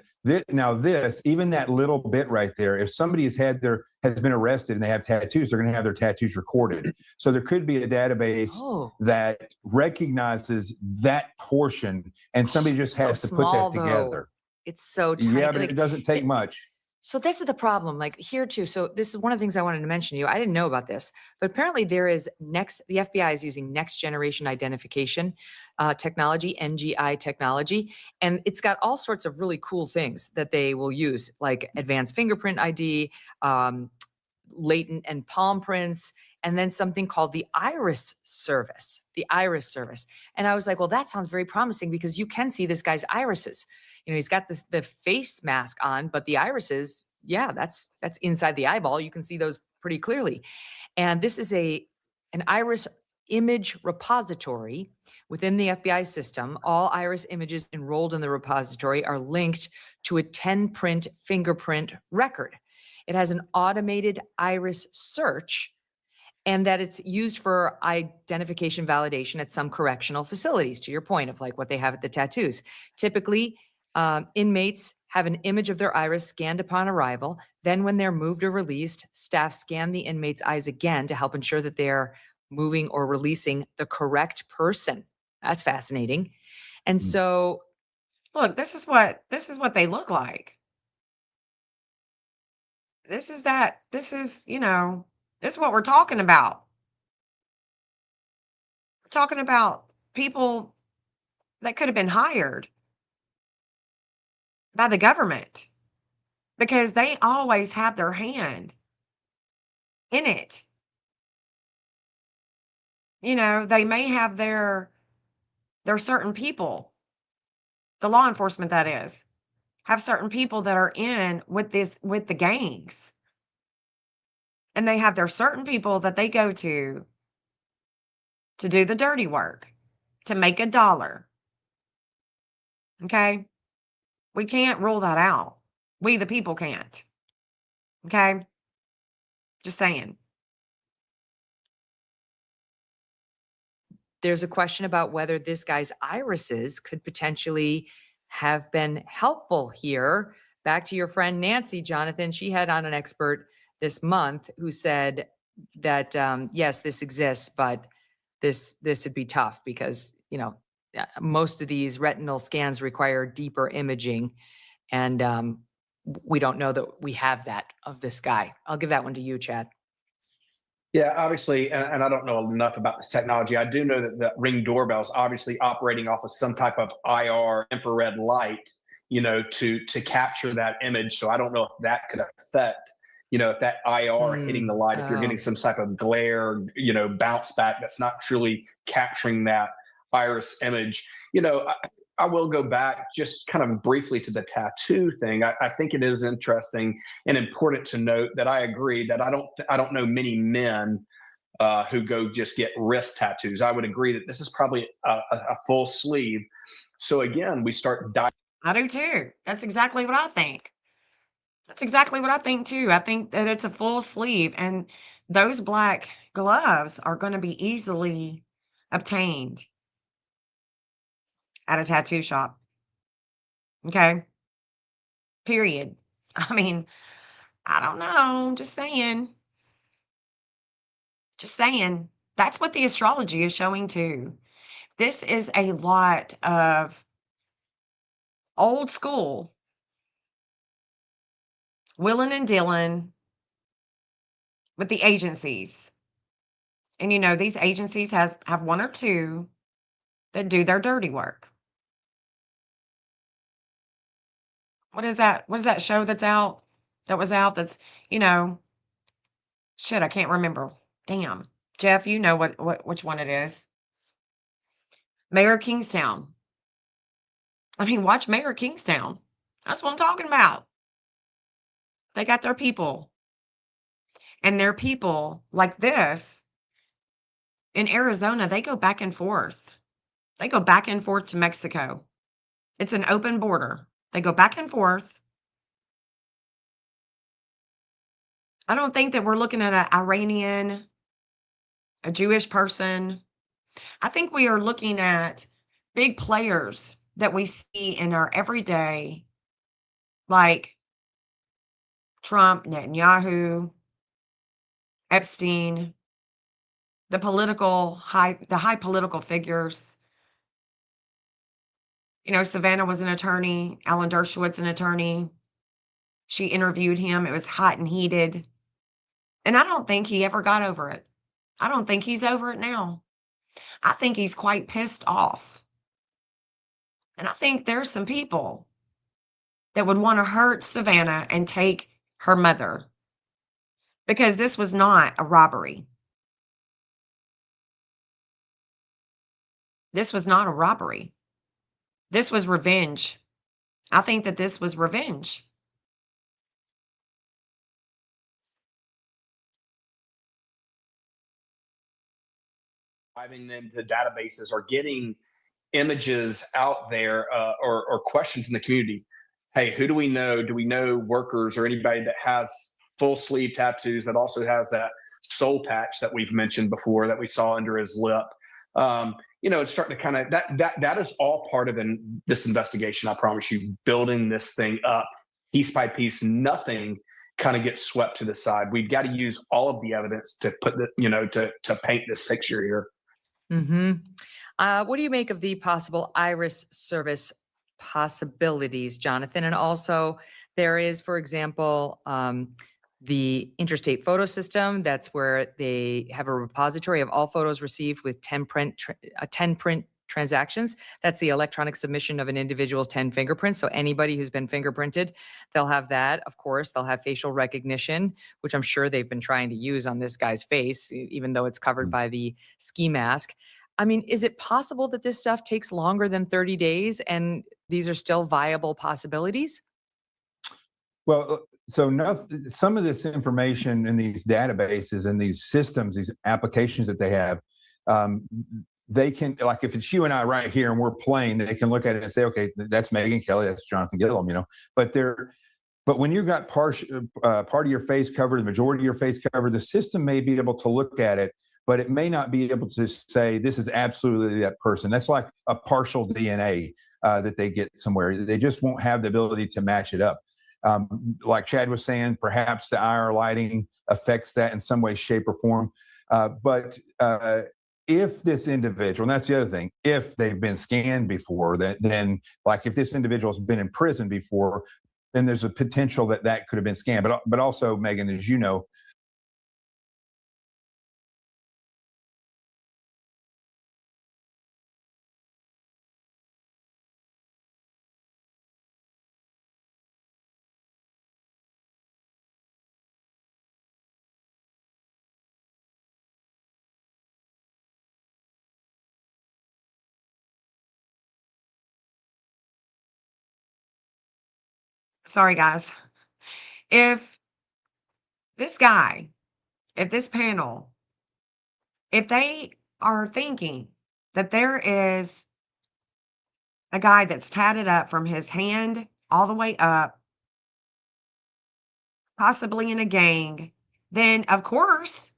Speaker 9: even that little bit right there, if somebody has been arrested and they have tattoos, they're going to have their tattoos recorded. So there could be a database that recognizes that portion, and somebody just has to put that together.
Speaker 7: It's so tiny.
Speaker 9: Yeah, but it doesn't take much.
Speaker 7: So this is the problem, like here too. So this is one of the things I wanted to mention to you. I didn't know about this, but apparently there is the FBI is using next generation identification technology, NGI technology, and it's got all sorts of really cool things that they will use, like advanced fingerprint ID, latent and palm prints, and then something called the iris service, And I was like, well, that sounds very promising because you can see this guy's irises. You know, he's got the face mask on, but the irises, yeah, that's inside the eyeball. You can see those pretty clearly. And this is an iris image repository within the FBI system. All iris images enrolled in the repository are linked to a 10-print fingerprint record. It has an automated iris search, and that it's used for identification validation at some correctional facilities, to your point of like what they have at the tattoos. Typically, inmates have an image of their iris scanned upon arrival. Then when they're moved or released, staff scan the inmate's eyes again to help ensure that they're moving or releasing the correct person. That's fascinating. And so,
Speaker 2: look, this is what they look like. This is what we're talking about. We're talking about people that could have been hired by the government because they always have their hand in it. You know, they may have their certain people, the law enforcement that is, have certain people that are in with the gangs. And they have their certain people that they go to do the dirty work, to make $1. Okay? We can't rule that out. We, the people, can't. Okay? Just saying.
Speaker 7: there's a question about whether this guy's irises could potentially have been helpful here. Back to your friend Nancy, Jonathan, she had on an expert this month who said that, yes, this exists, but this would be tough because, you know, most of these retinal scans require deeper imaging, and we don't know that we have that of this guy. I'll give that one to you, Chad.
Speaker 10: Yeah, obviously, and I don't know enough about this technology. I do know that the Ring doorbell is obviously operating off of some type of IR infrared light, you know, to capture that image. So I don't know if that could affect, you know, if that IR hitting the light, if you're getting some type of glare, you know, bounce back that's not truly capturing that iris image. You know, I will go back just kind of briefly to the tattoo thing. I think it is interesting and important to note that I agree that I don't know many men who go just get wrist tattoos. I would agree that this is probably a full sleeve. So again, we start diving.
Speaker 2: I do too. That's exactly what I think. That's exactly what I think too. I think that it's a full sleeve, and those black gloves are going to be easily obtained at a tattoo shop. Okay. Period. I mean, I don't know. Just saying. Just saying. That's what the astrology is showing too. This is a lot of old school willing and dealing with the agencies. And these agencies have one or two that do their dirty work. What is that? What is that show that's out? That was out that's, you know, shit, I can't remember. Damn. Jeff, you know which one it is. Mayor of Kingstown. I mean, watch Mayor of Kingstown. That's what I'm talking about. They got their people. And their people like this in Arizona, they go back and forth. They go back and forth to Mexico. It's an open border. They go back and forth. I don't think that we're looking at an Iranian, a Jewish person. I think we are looking at big players that we see in our everyday, like Trump, Netanyahu, Epstein, the high political figures. Savannah was an attorney, Alan Dershowitz an attorney. She interviewed him. It was hot and heated. And I don't think he ever got over it. I don't think he's over it now. I think he's quite pissed off. And I think there's some people that would want to hurt Savannah and take her mother because this was not a robbery. This was not a robbery. This was revenge. I think that this was revenge.
Speaker 10: Diving into databases or getting images out there or questions in the community. Hey, who do we know? Do we know workers or anybody that has full sleeve tattoos that also has that soul patch that we've mentioned before that we saw under his lip? It's starting to kind of that is all part of this investigation. I promise you, building this thing up piece by piece. Nothing kind of gets swept to the side. We've got to use all of the evidence to put to paint this picture here.
Speaker 7: Mm-hmm. What do you make of the possible iris service possibilities, Jonathan? And also, there is, for example, the interstate photo system. That's where they have a repository of all photos received with 10 print transactions. That's the electronic submission of an individual's 10 fingerprints. So anybody who's been fingerprinted, they'll have that. Of course, they'll have facial recognition, which I'm sure they've been trying to use on this guy's face, even though it's covered by the ski mask. I mean, is it possible that this stuff takes longer than 30 days and these are still viable possibilities?
Speaker 9: Well, so some of this information in these databases and these systems, these applications that they have, they can, like if it's you and I right here and we're playing, they can look at it and say, okay, that's Megan Kelly, that's Jonathan Gillum, but when you've got part of your face covered, the majority of your face covered, the system may be able to look at it, but it may not be able to say this is absolutely that person. That's like a partial DNA that they get somewhere. They just won't have the ability to match it up. Like Chad was saying, perhaps the IR lighting affects that in some way, shape, or form. But if this individual, and that's the other thing, if they've been scanned before, then like if this individual has been in prison before, then there's a potential that could have been scanned. But also, Megan, as you know,
Speaker 2: Sorry, guys. If this guy, if this panel, if they are thinking that there is a guy that's tatted up from his hand all the way up, possibly in a gang, then of course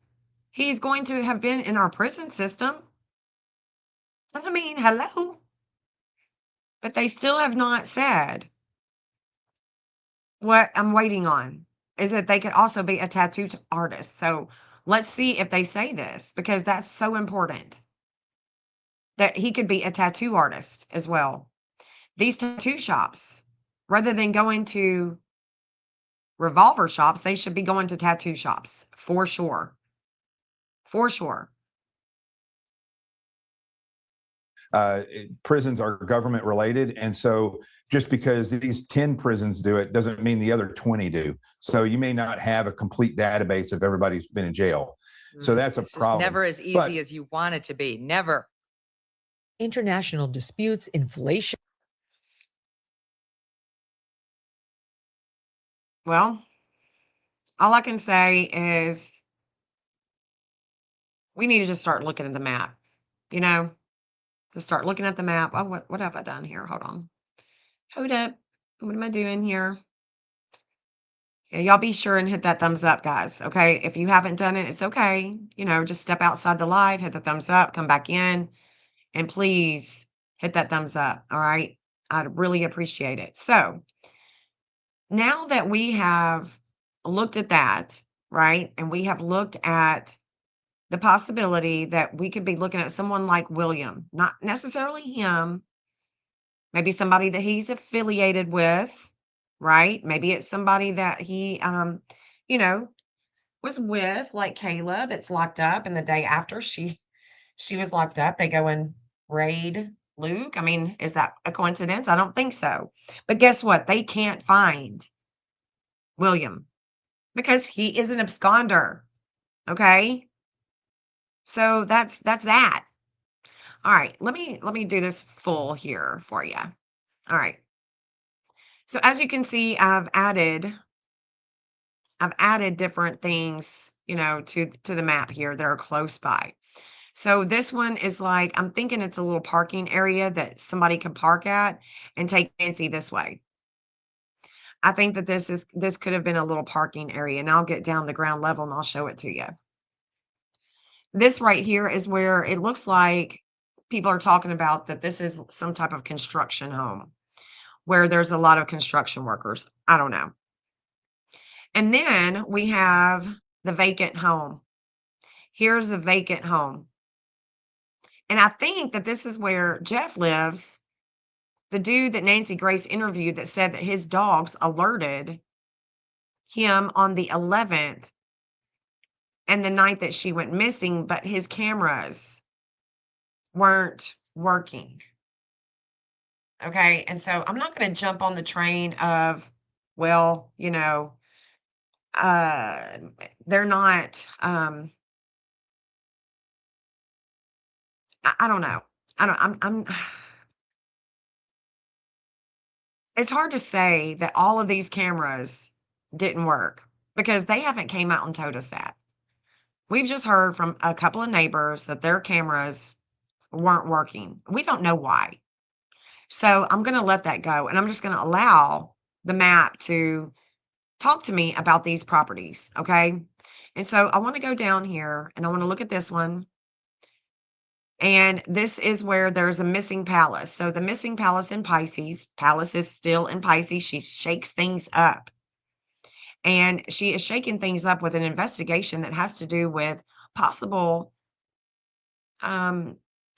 Speaker 2: he's going to have been in our prison system. I mean, hello. But they still have not said what I'm waiting on is that they could also be a tattoo artist. So let's see if they say this, because that's so important that he could be a tattoo artist as well. These tattoo shops, rather than going to revolver shops, they should be going to tattoo shops for sure. For sure.
Speaker 9: Prisons are government related. And so just because these 10 prisons do it doesn't mean the other 20 do. So you may not have a complete database of everybody who's been in jail. So that's a
Speaker 7: It's just
Speaker 9: problem.
Speaker 7: never as easy
Speaker 9: But-
Speaker 7: as you want it to be. Never. International disputes, inflation.
Speaker 2: Well, all I can say is we need to just start looking at the map, you know, just start looking at the map. Oh, what have I done here? Hold on. Hold up. What am I doing here? Yeah, y'all be sure and hit that thumbs up, guys. Okay. If you haven't done it, it's okay. You know, just step outside the live, hit the thumbs up, come back in, and please hit that thumbs up. All right. I'd really appreciate it. So now that we have looked at that, right, and we have looked at the possibility that we could be looking at someone like William, not necessarily him, maybe somebody that he's affiliated with, right? Maybe it's somebody that he, you know, was with, like Kayla, that's locked up, and the day after she was locked up, they go and raid Luke. I mean, is that a coincidence? I don't think so. But guess what? They can't find William because he is an absconder. Okay. So that's that. All right. Let me do this full here for you. All right. So as you can see, I've added different things, you know, to the map here that are close by. So this one is like, I'm thinking it's a little parking area that somebody could park at and take Nancy this way. I think that this could have been a little parking area, and I'll get down the ground level and I'll show it to you. This right here is where it looks like people are talking about that this is some type of construction home where there's a lot of construction workers. I don't know. And then we have the vacant home. Here's the vacant home. And I think that this is where Jeff lives. The dude that Nancy Grace interviewed that said that his dogs alerted him on the 11th and the night that she went missing, but his cameras weren't working. Okay. And so I'm not going to jump on the train of, well, you know, they're not, I don't know. I'm it's hard to say that all of these cameras didn't work because they haven't came out and told us that. We've just heard from a couple of neighbors that their cameras weren't working. We don't know why. So I'm going to let that go, and I'm just going to allow the map to talk to me about these properties. Okay. And so I want to go down here and I want to look at this one. And this is where there's a missing palace. So the missing palace in Pisces, Palace is still in Pisces. She shakes things up. And she is shaking things up with an investigation that has to do with possible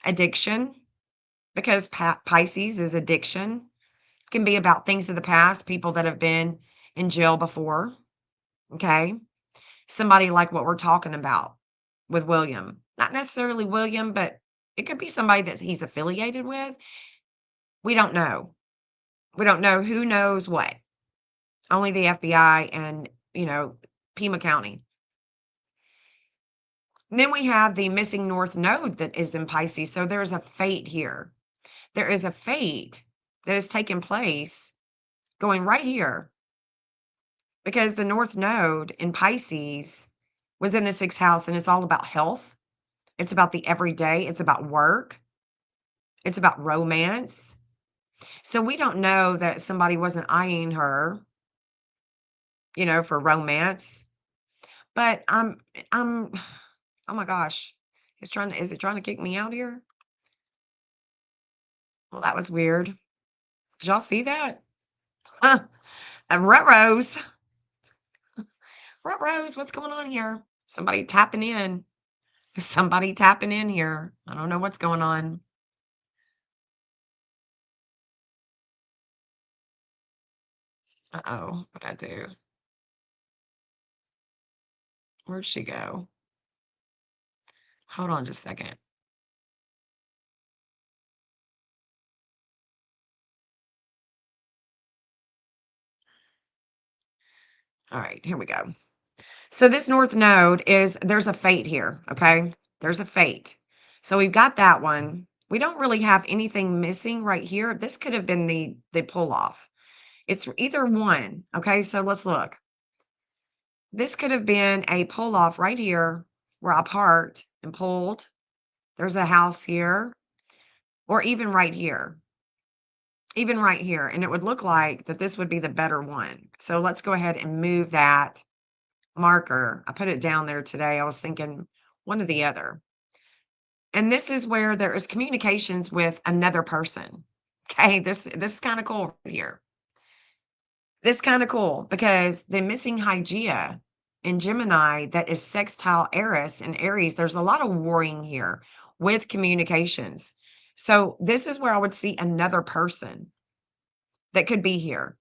Speaker 2: addiction, because Pisces is addiction. It can be about things of the past, people that have been in jail before. Okay. Somebody like what we're talking about with William. Not necessarily William, but it could be somebody that he's affiliated with. We don't know. We don't know who knows what. Only the FBI and, you know, Pima County. And then we have the missing north node that is in Pisces. So there's a fate here. There is a fate that has taken place going right here, because the north node in Pisces was in the 6th house, and it's all about health. It's about the everyday. It's about work. It's about romance. So we don't know that somebody wasn't eyeing her, you know, for romance. But oh my gosh. Is it trying to kick me out here? Well, that was weird. Did y'all see that? Huh. Rose. Rose, what's going on here? Somebody tapping in. Somebody tapping in here. I don't know what's going on. Uh-oh, what'd I do? Where'd she go? Hold on just a second. All right, here we go. So this north node there's a fate here, okay? There's a fate. So we've got that one. We don't really have anything missing right here. This could have been the pull off. It's either one, okay? So let's look. This could have been a pull off right here where I parked and pulled. There's a house here, or even right here. Even right here. And it would look like that this would be the better one. So let's go ahead and move that marker. I put it down there today. I was thinking one or the other. And this is where there is communications with another person. Okay, this is kind of cool right here. This is kind of cool because the missing Hygeia in Gemini that is sextile Eris and Aries, there's a lot of warring here with communications. So this is where I would see another person that could be here.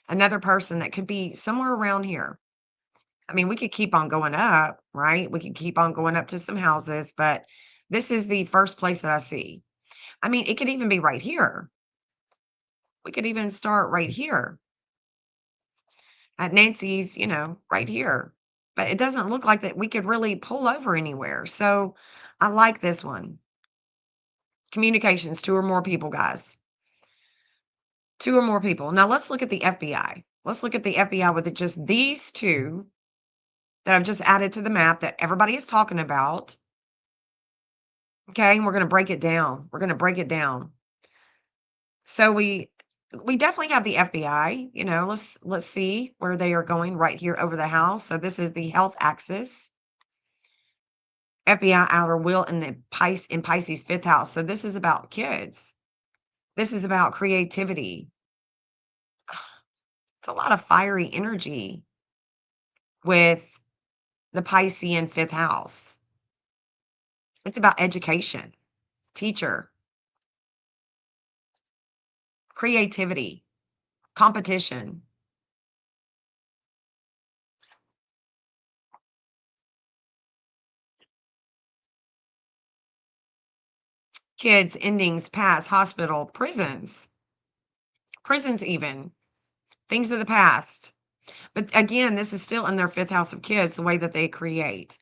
Speaker 2: Another person that could be somewhere around here. I mean, we could keep on going up, right? We could keep on going up to some houses, but this is the first place that I see. I mean, it could even be right here. We could even start right here at Nancy's, right here. But it doesn't look like that we could really pull over anywhere. So I like this one. Communications, 2 or more people, guys. 2 or more people. Now let's look at the FBI. Let's look at the FBI with just these 2 that I've just added to the map that everybody is talking about. Okay, and we're going to break it down. We're going to break it down. So we definitely have the FBI, let's see where they are going right here over the house. So this is the health axis. FBI outer wheel in Pisces 5th house. So this is about kids. This is about creativity. It's a lot of fiery energy with the Piscean 5th house. It's about education, teacher, creativity, competition. Kids, endings, past, hospital, prisons even, things of the past. But again, this is still in their 5th house of kids, the way that they create.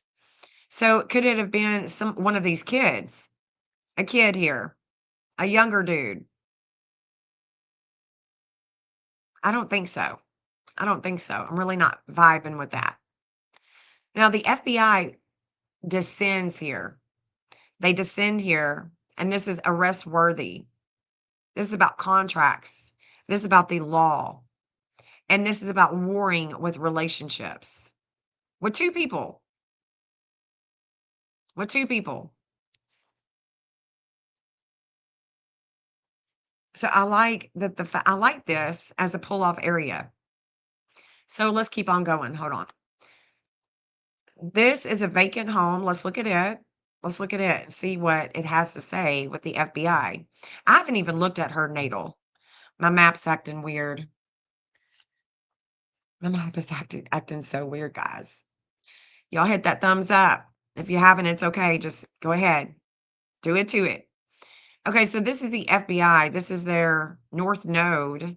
Speaker 2: So could it have been one of these kids? A kid here, a younger dude. I don't think so. I don't think so. I'm really not vibing with that. Now, the FBI descends here. They descend here, and this is arrest worthy. This is about contracts. This is about the law. And this is about warring with relationships. With 2 people. With 2 people. So I like that I like this as a pull-off area. So let's keep on going. Hold on. This is a vacant home. Let's look at it. Let's look at it and see what it has to say with the FBI. I haven't even looked at her natal. My map's acting weird. My map is acting so weird, guys. Y'all hit that thumbs up. If you haven't, it's okay. Just go ahead. Do it to it. Okay, so this is the FBI. This is their north node.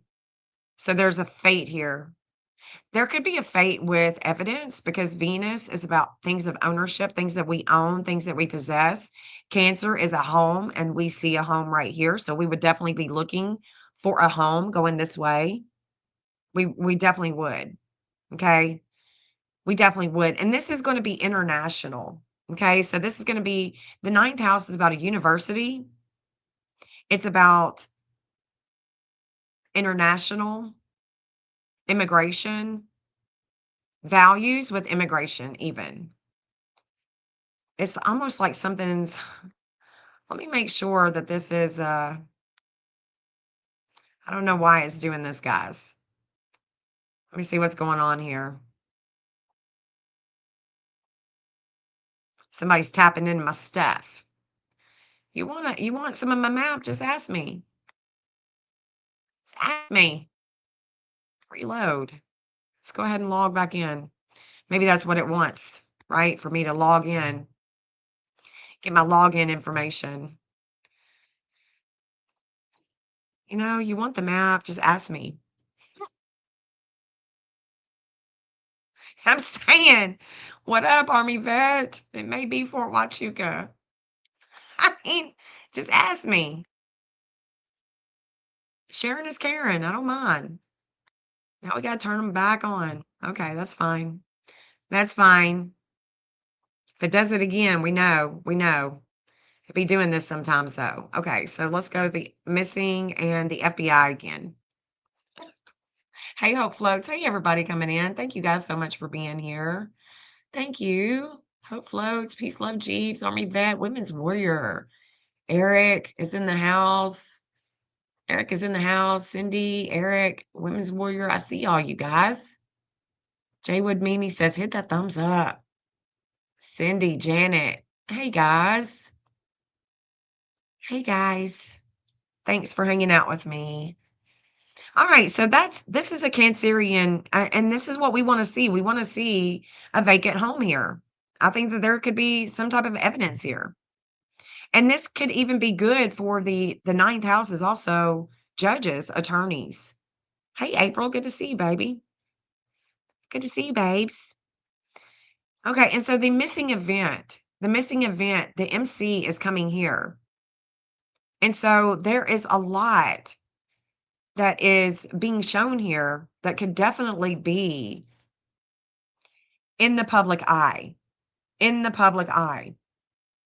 Speaker 2: So there's a fate here. There could be a fate with evidence because Venus is about things of ownership, things that we own, things that we possess. Cancer is a home, and we see a home right here. So we would definitely be looking for a home going this way. We definitely would. Okay. We definitely would. And this is going to be international. Okay. So this is going to be the 9th house is about a university. It's about international immigration, values with immigration, even. It's almost like something's, let me make sure that this is, I don't know why it's doing this, guys. Let me see what's going on here. Somebody's tapping into my stuff. You want some of my map? Just ask me. Just ask me. Reload. Let's go ahead and log back in. Maybe that's what it wants, right? For me to log in. Get my login information. You want the map, just ask me. I'm saying, what up, Army vet? It may be Fort Huachuca. I mean, just ask me. Sharon is Karen. I don't mind. Now we got to turn them back on. Okay, that's fine. That's fine. If it does it again, we know. It'd be doing this sometimes, though. Okay, so let's go to the missing and the FBI again. Hey, Hope Floats. Hey, everybody coming in. Thank you guys so much for being here. Thank you. Hope Floats, Peace, Love, Jeeves, Army Vet, Women's Warrior. Eric is in the house. Cindy, Eric, Women's Warrior. I see all you guys. Jaywood Mimi says, hit that thumbs up. Cindy, Janet. Hey, guys. Hey, guys. Thanks for hanging out with me. All right, so this is a Cancerian, and this is what we want to see. We want to see a vacant home here. I think that there could be some type of evidence here. And this could even be good for the ninth house is also judges, attorneys. Hey, April, good to see you, baby. Good to see you, babes. Okay, and so the missing event, the MC is coming here. And so there is a lot that is being shown here that could definitely be in the public eye,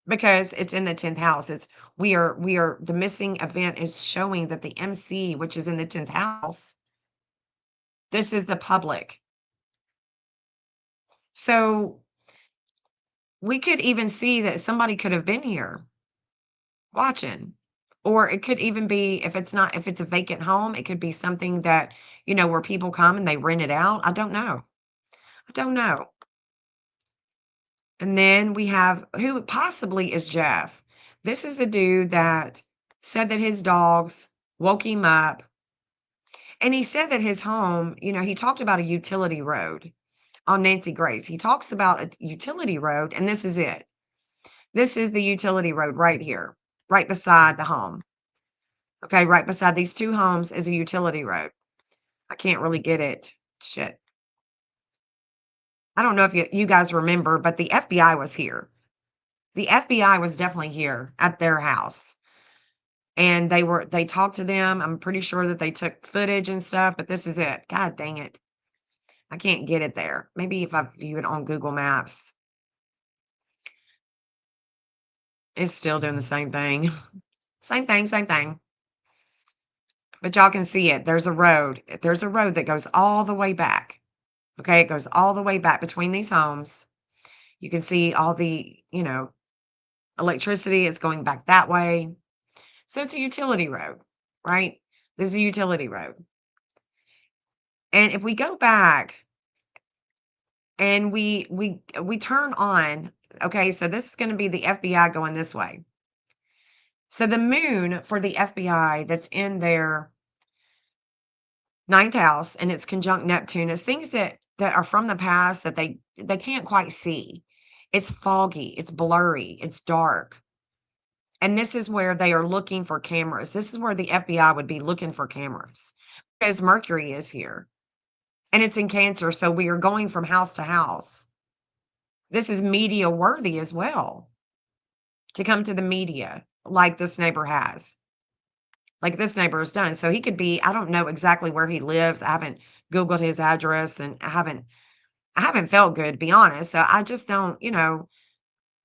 Speaker 2: because it's in the 10th house. The missing event is showing that the MC, which is in the 10th house, this is the public. So we could even see that somebody could have been here watching. Or it could even be, if it's a vacant home, it could be something that, where people come and they rent it out. I don't know. And then we have who possibly is Jeff. This is the dude that said that his dogs woke him up. And he said that his home, he talked about a utility road on Nancy Grace. He talks about a utility road, and this is it. This is the utility road right here, right beside the home. Okay, right beside these two homes is a utility road. I can't really get it. Shit. I don't know if you guys remember, but the FBI was here. The FBI was definitely here at their house. And they talked to them. I'm pretty sure that they took footage and stuff, but this is it. God dang it. I can't get it there. Maybe if I view it on Google Maps. It's still doing the same thing. Same thing. But y'all can see it. There's a road. There's a road that goes all the way back. Okay, it goes all the way back between these homes. You can see all the, electricity is going back that way. So it's a utility road, right? This is a utility road. And if we go back and we turn on, okay, so this is going to be the FBI going this way. So the moon for the FBI that's in their ninth house, and it's conjunct Neptune, is things that are from the past that they can't quite see. It's foggy, it's blurry, it's dark. And this is where they are looking for cameras. This is where the FBI would be looking for cameras, because Mercury is here and it's in Cancer. So we are going from house to house. This is media worthy as well, to come to the media like this neighbor has. Like this neighbor has done. So he could be, I don't know exactly where he lives. I haven't Googled his address, and I haven't felt good, to be honest. So I just don't,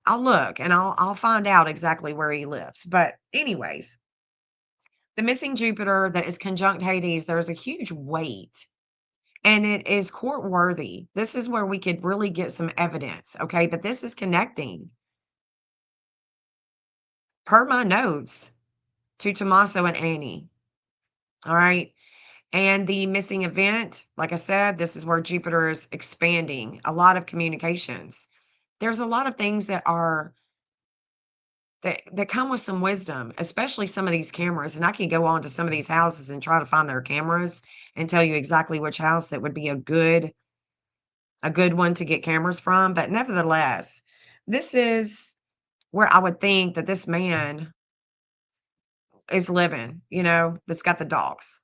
Speaker 2: I'll look and I'll find out exactly where he lives. But anyways, the missing Jupiter that is conjunct Hades, there's a huge weight, and it is court worthy. This is where we could really get some evidence. Okay. But this is connecting, per my notes, to Tommaso and Annie. All right. And the missing event, like I said, this is where Jupiter is expanding a lot of communications. There's a lot of things that are that come with some wisdom, especially some of these cameras. And I can go on to some of these houses and try to find their cameras and tell you exactly which house that would be a good one to get cameras from. But nevertheless, this is where I would think that this man is living, that's got the dogs.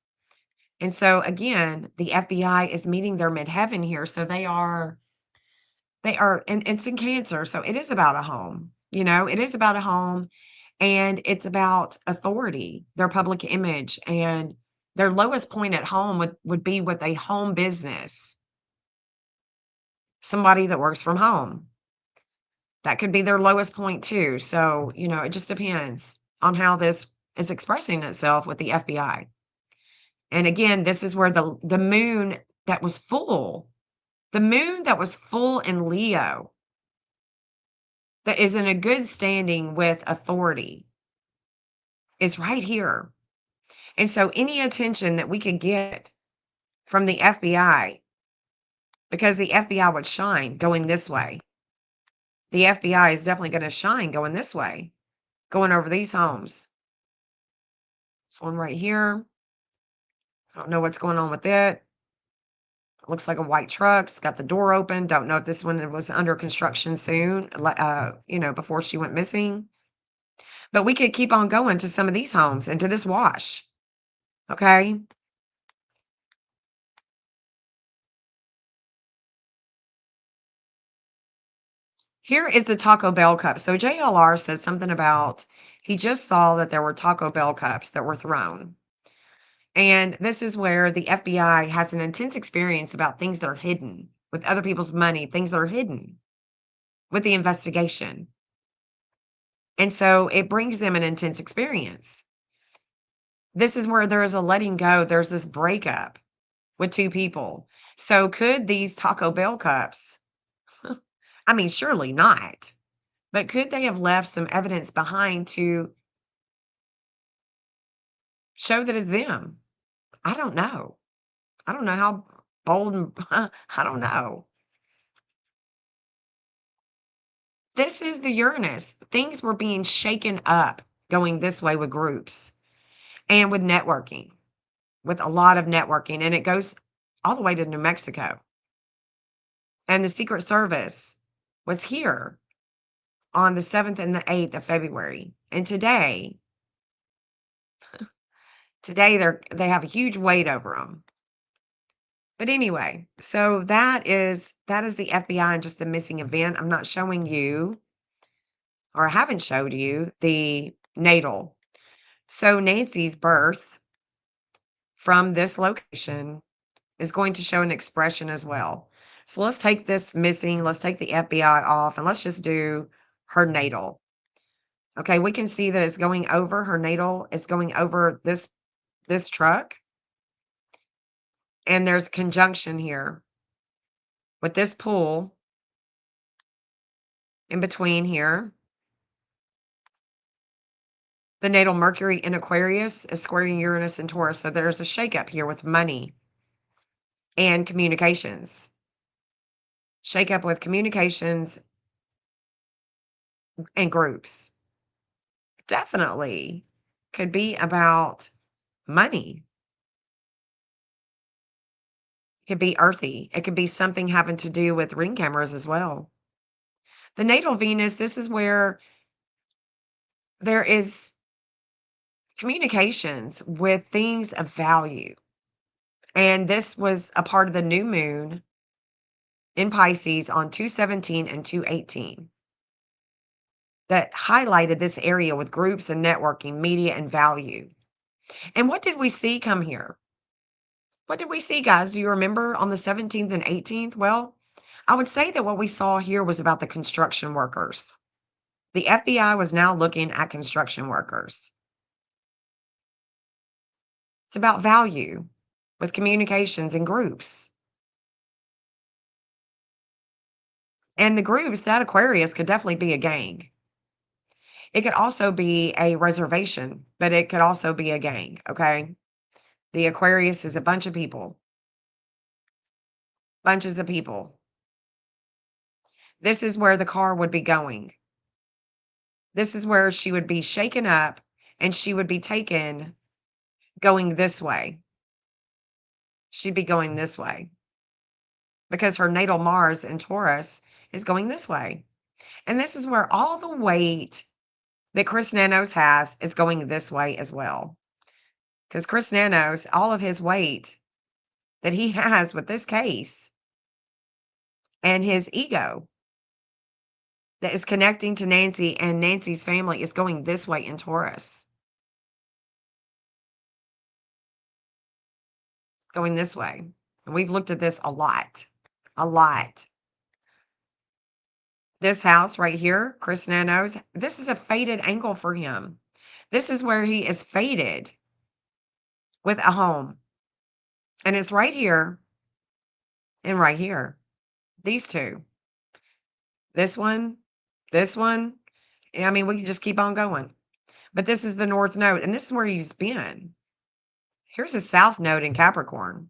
Speaker 2: And so again, the FBI is meeting their midheaven here. So and it's in Cancer. So it is about a home, it is about a home, and it's about authority, their public image, and their lowest point at home would be with a home business, somebody that works from home. That could be their lowest point too. So, it just depends on how this is expressing itself with the FBI. And again, this is where the moon that was full, in Leo, that is in a good standing with authority, is right here. And so any attention that we could get from the FBI, because the FBI would shine going this way. The FBI is definitely going to shine going this way, going over these homes. This one right here. I don't know what's going on with it. It looks like a white truck. It's got the door open. Don't know if this one was under construction soon, before she went missing. But we could keep on going to some of these homes and to this wash. Okay. Here is the Taco Bell cup. So JLR said something about he just saw that there were Taco Bell cups that were thrown. And this is where the FBI has an intense experience about things that are hidden with other people's money, things that are hidden with the investigation. And so it brings them an intense experience. This is where there is a letting go. There's this breakup with two people. So could these Taco Bell cups, I mean, surely not, but could they have left some evidence behind to show that it's them? I don't know. I don't know how bold and I don't know. This is the Uranus. Things were being shaken up going this way with groups and with networking, with a lot of networking. And it goes all the way to New Mexico. And the Secret Service was here on the 7th and the 8th of February. And today they have a huge weight over them. But anyway, so that is the FBI and just the missing event. I'm not showing you, or I haven't showed you, the natal. So Nancy's birth from this location is going to show an expression as well. So let's take this missing, let's take the FBI off, and let's just do her natal. Okay, we can see that it's going over her natal. It's going over this truck. And there's conjunction here with this pool in between here. The natal Mercury in Aquarius is squaring Uranus and Taurus. So there's a shakeup here with money and communications. Shakeup with communications and groups. Definitely could be about money. It could be earthy. It could be something having to do with ring cameras as well. The natal Venus, this is where there is communications with things of value. And this was a part of the new moon in Pisces on 2/17 and 2/18 that highlighted this area with groups and networking, media, and value. And what did we see come here? What did we see, guys? Do you remember on the 17th and 18th? Well, I would say that what we saw here was about the construction workers. The FBI was now looking at construction workers. It's about value with communications and groups. And the groups, that Aquarius could definitely be a gang. It could also be a reservation, but it could also be a gang, okay? The Aquarius is a bunch of people. Bunches of people. This is where the car would be going. This is where she would be shaken up and she would be taken going this way. She'd be going this way because her natal Mars in Taurus is going this way. And this is where all the weight that Chris Nanos has is going this way as well. Because Chris Nanos, all of his weight that he has with this case and his ego that is connecting to Nancy and Nancy's family is going this way in Taurus. Going this way. And we've looked at this a lot. A lot. This house right here, Chris Nanos, this is a fated angle for him. This is where he is fated with a home. And it's right here and right here. These two. This one. I mean, we can just keep on going. But this is the North Node, and this is where he's been. Here's a South Node in Capricorn.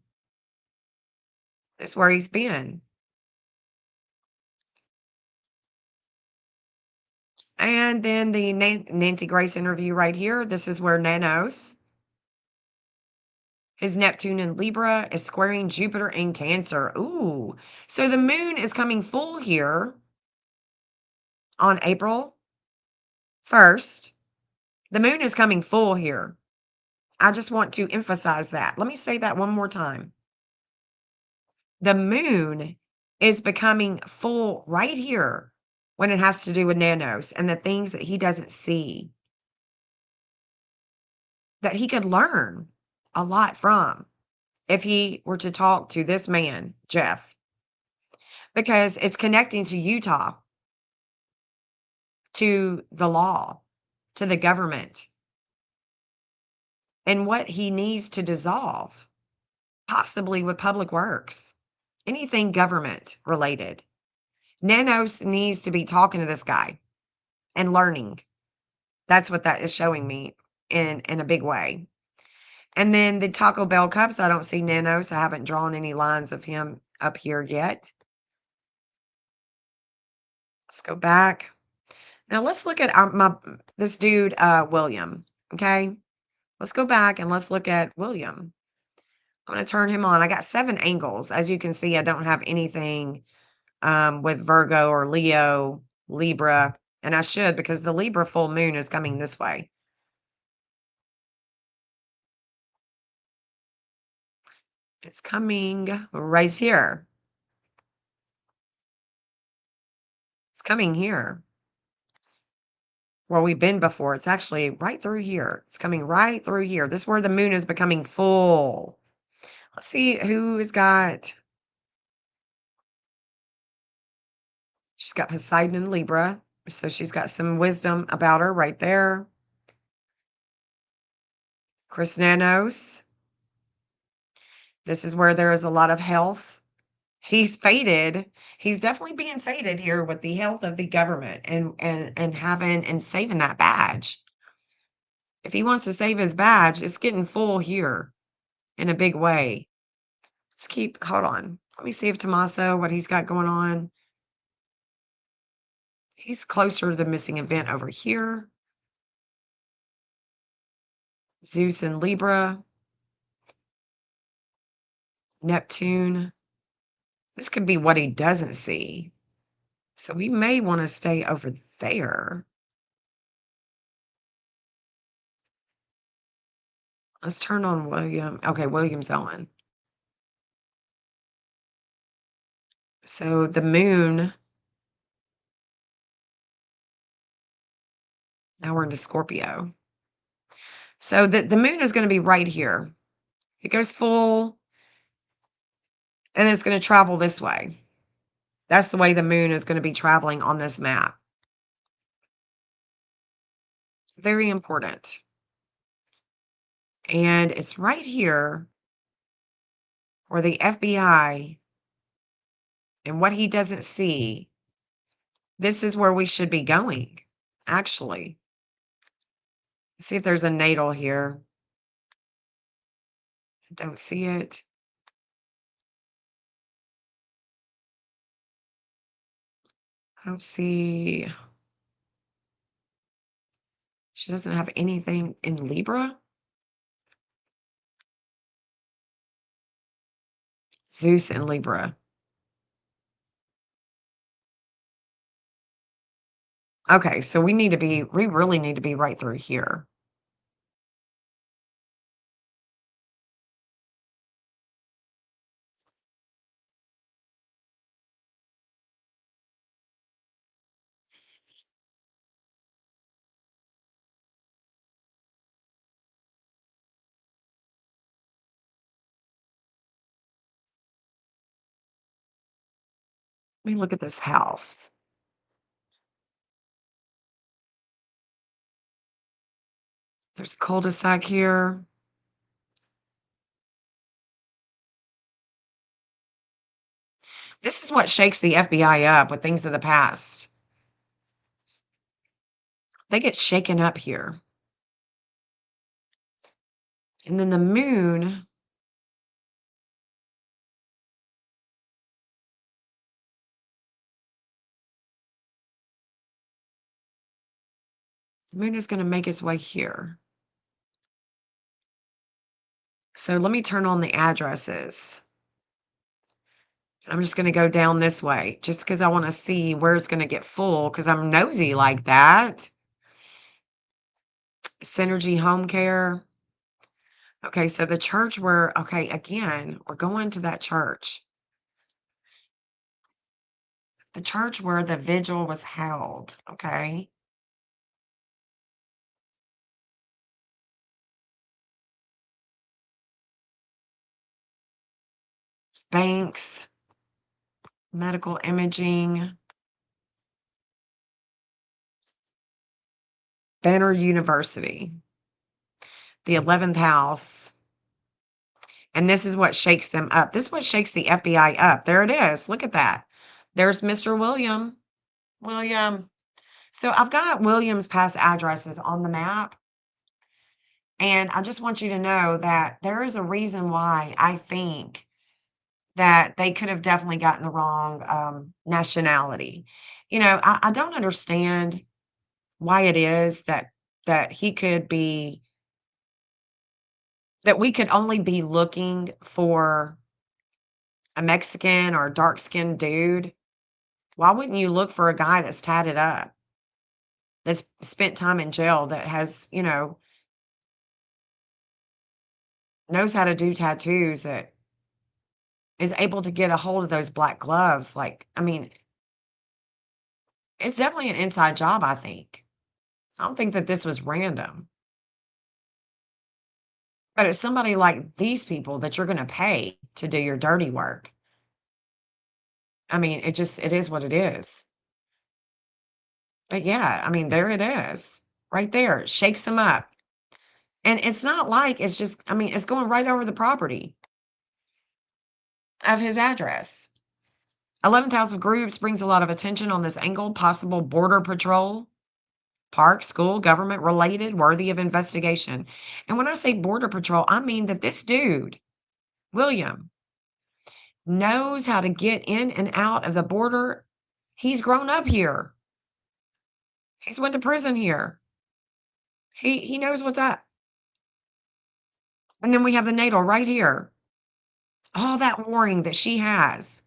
Speaker 2: This is where he's been. And then the Nancy Grace interview right here. This is where Nanos, his Neptune in Libra, is squaring Jupiter in Cancer. Ooh. So the moon is coming full here on April 1st. The moon is coming full here. I just want to emphasize that. Let me say that one more time. The moon is becoming full right here when it has to do with Nanos and the things that he doesn't see, that he could learn a lot from if he were to talk to this man, Jeff, because it's connecting to Utah, to the law, to the government, and what he needs to dissolve, possibly with public works, anything government related. Nanos needs to be talking to this guy and learning. That's what that is showing me in a big way. And then the Taco Bell cups, I don't see Nanos. I haven't drawn any lines of him up here yet. Let's go back. Now let's look at this dude, William. Okay. Let's go back and let's look at William. I'm going to turn him on. I got 7 angles. As you can see, I don't have anything with Virgo or Leo, Libra, and I should because the Libra full moon is coming this way. It's coming right here. It's coming here where we've been before. It's actually right through here. It's coming right through here. This is where the moon is becoming full. Let's see who has got. She's got Poseidon and Libra. So she's got some wisdom about her right there. Chris Nanos. This is where there is a lot of health. He's fated. He's definitely being fated here with the health of the government and having and saving that badge. If he wants to save his badge, it's getting full here in a big way. Let's keep, hold on. Let me see if Tommaso, what he's got going on. He's closer to the missing event over here. Zeus and Libra. Neptune. This could be what he doesn't see. So we may want to stay over there. Let's turn on William. Okay, William's on. So the moon. Now we're into Scorpio. So the moon is going to be right here. It goes full. And it's going to travel this way. That's the way the moon is going to be traveling on this map. Very important. And it's right here where the FBI and what he doesn't see, this is where we should be going, actually. See if there's a natal here. I don't see it. I don't see. She doesn't have anything in Libra. Zeus and Libra. Okay, so we really need to be right through here. Let me look at this house. There's a cul-de-sac here. This is what shakes the FBI up with things of the past. They get shaken up here. And then the moon. The moon is going to make its way here. So let me turn on the addresses. I'm just going to go down this way just because I want to see where it's going to get full because I'm nosy like that. Synergy Home Care. Okay, so the church okay, again, we're going to that church. The church where the vigil was held, okay? Banks, medical imaging, Banner University, the 11th house. And this is what shakes them up. This is what shakes the FBI up. There it is. Look at that. There's Mr. William. William. So I've got William's past addresses on the map. And I just want you to know that there is a reason why I think that they could have definitely gotten the wrong nationality. I don't understand why it is that he could be that we could only be looking for a Mexican or a dark-skinned dude. Why wouldn't you look for a guy that's tatted up, that's spent time in jail, that has, knows how to do tattoos, that is able to get a hold of those black gloves? Like, I mean, it's definitely an inside job, I think. I don't think that this was random. But it's somebody like these people that you're going to pay to do your dirty work. I mean, it is what it is. But yeah, I mean, there it is. Right there. It shakes them up. And it's not like it's just, I mean, it's going right over the property of his address. 11th house of groups brings a lot of attention on this angle. Possible border patrol, park, school, government related, worthy of investigation. And when I say border patrol, I mean that this dude, William, knows how to get in and out of the border. He's grown up here. He's went to prison here. He knows what's up. And then we have the natal right here. All that warring that she has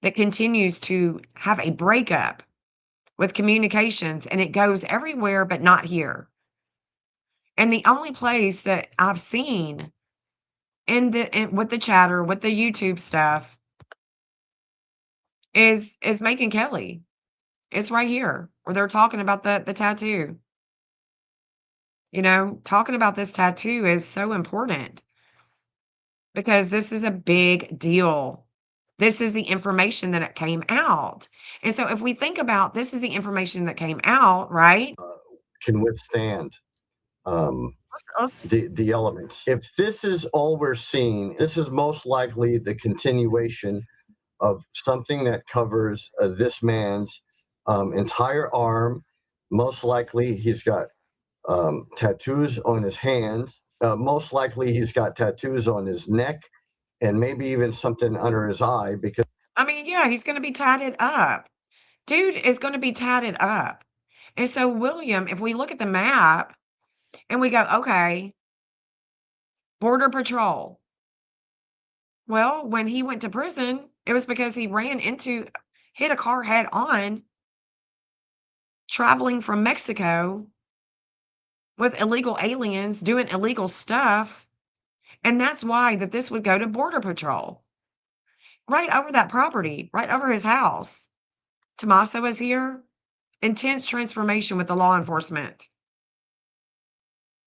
Speaker 2: that continues to have a breakup with communications, and it goes everywhere but not here. And the only place that I've seen with the chatter, with the YouTube stuff, is Macon Kelly. It's right here where they're talking about the tattoo. Talking about this tattoo is so important because this is a big deal. This is the information that it came out. And so if we think about this is the information that came out, right?
Speaker 8: Can withstand the elements. If this is all we're seeing, this is most likely the continuation of something that covers this man's entire arm. Most likely he's got tattoos on his hands. most likely he's got tattoos on his neck and maybe even something under his eye because
Speaker 2: I mean, yeah, he's going to be tatted up. Dude is going to be tatted up. And so, William, if we look at the map and we go, okay, Border Patrol. Well, when he went to prison, it was because he hit a car head on, traveling from Mexico with illegal aliens doing illegal stuff. And that's why that this would go to Border Patrol. Right over that property, right over his house. Tommaso is here. Intense transformation with the law enforcement.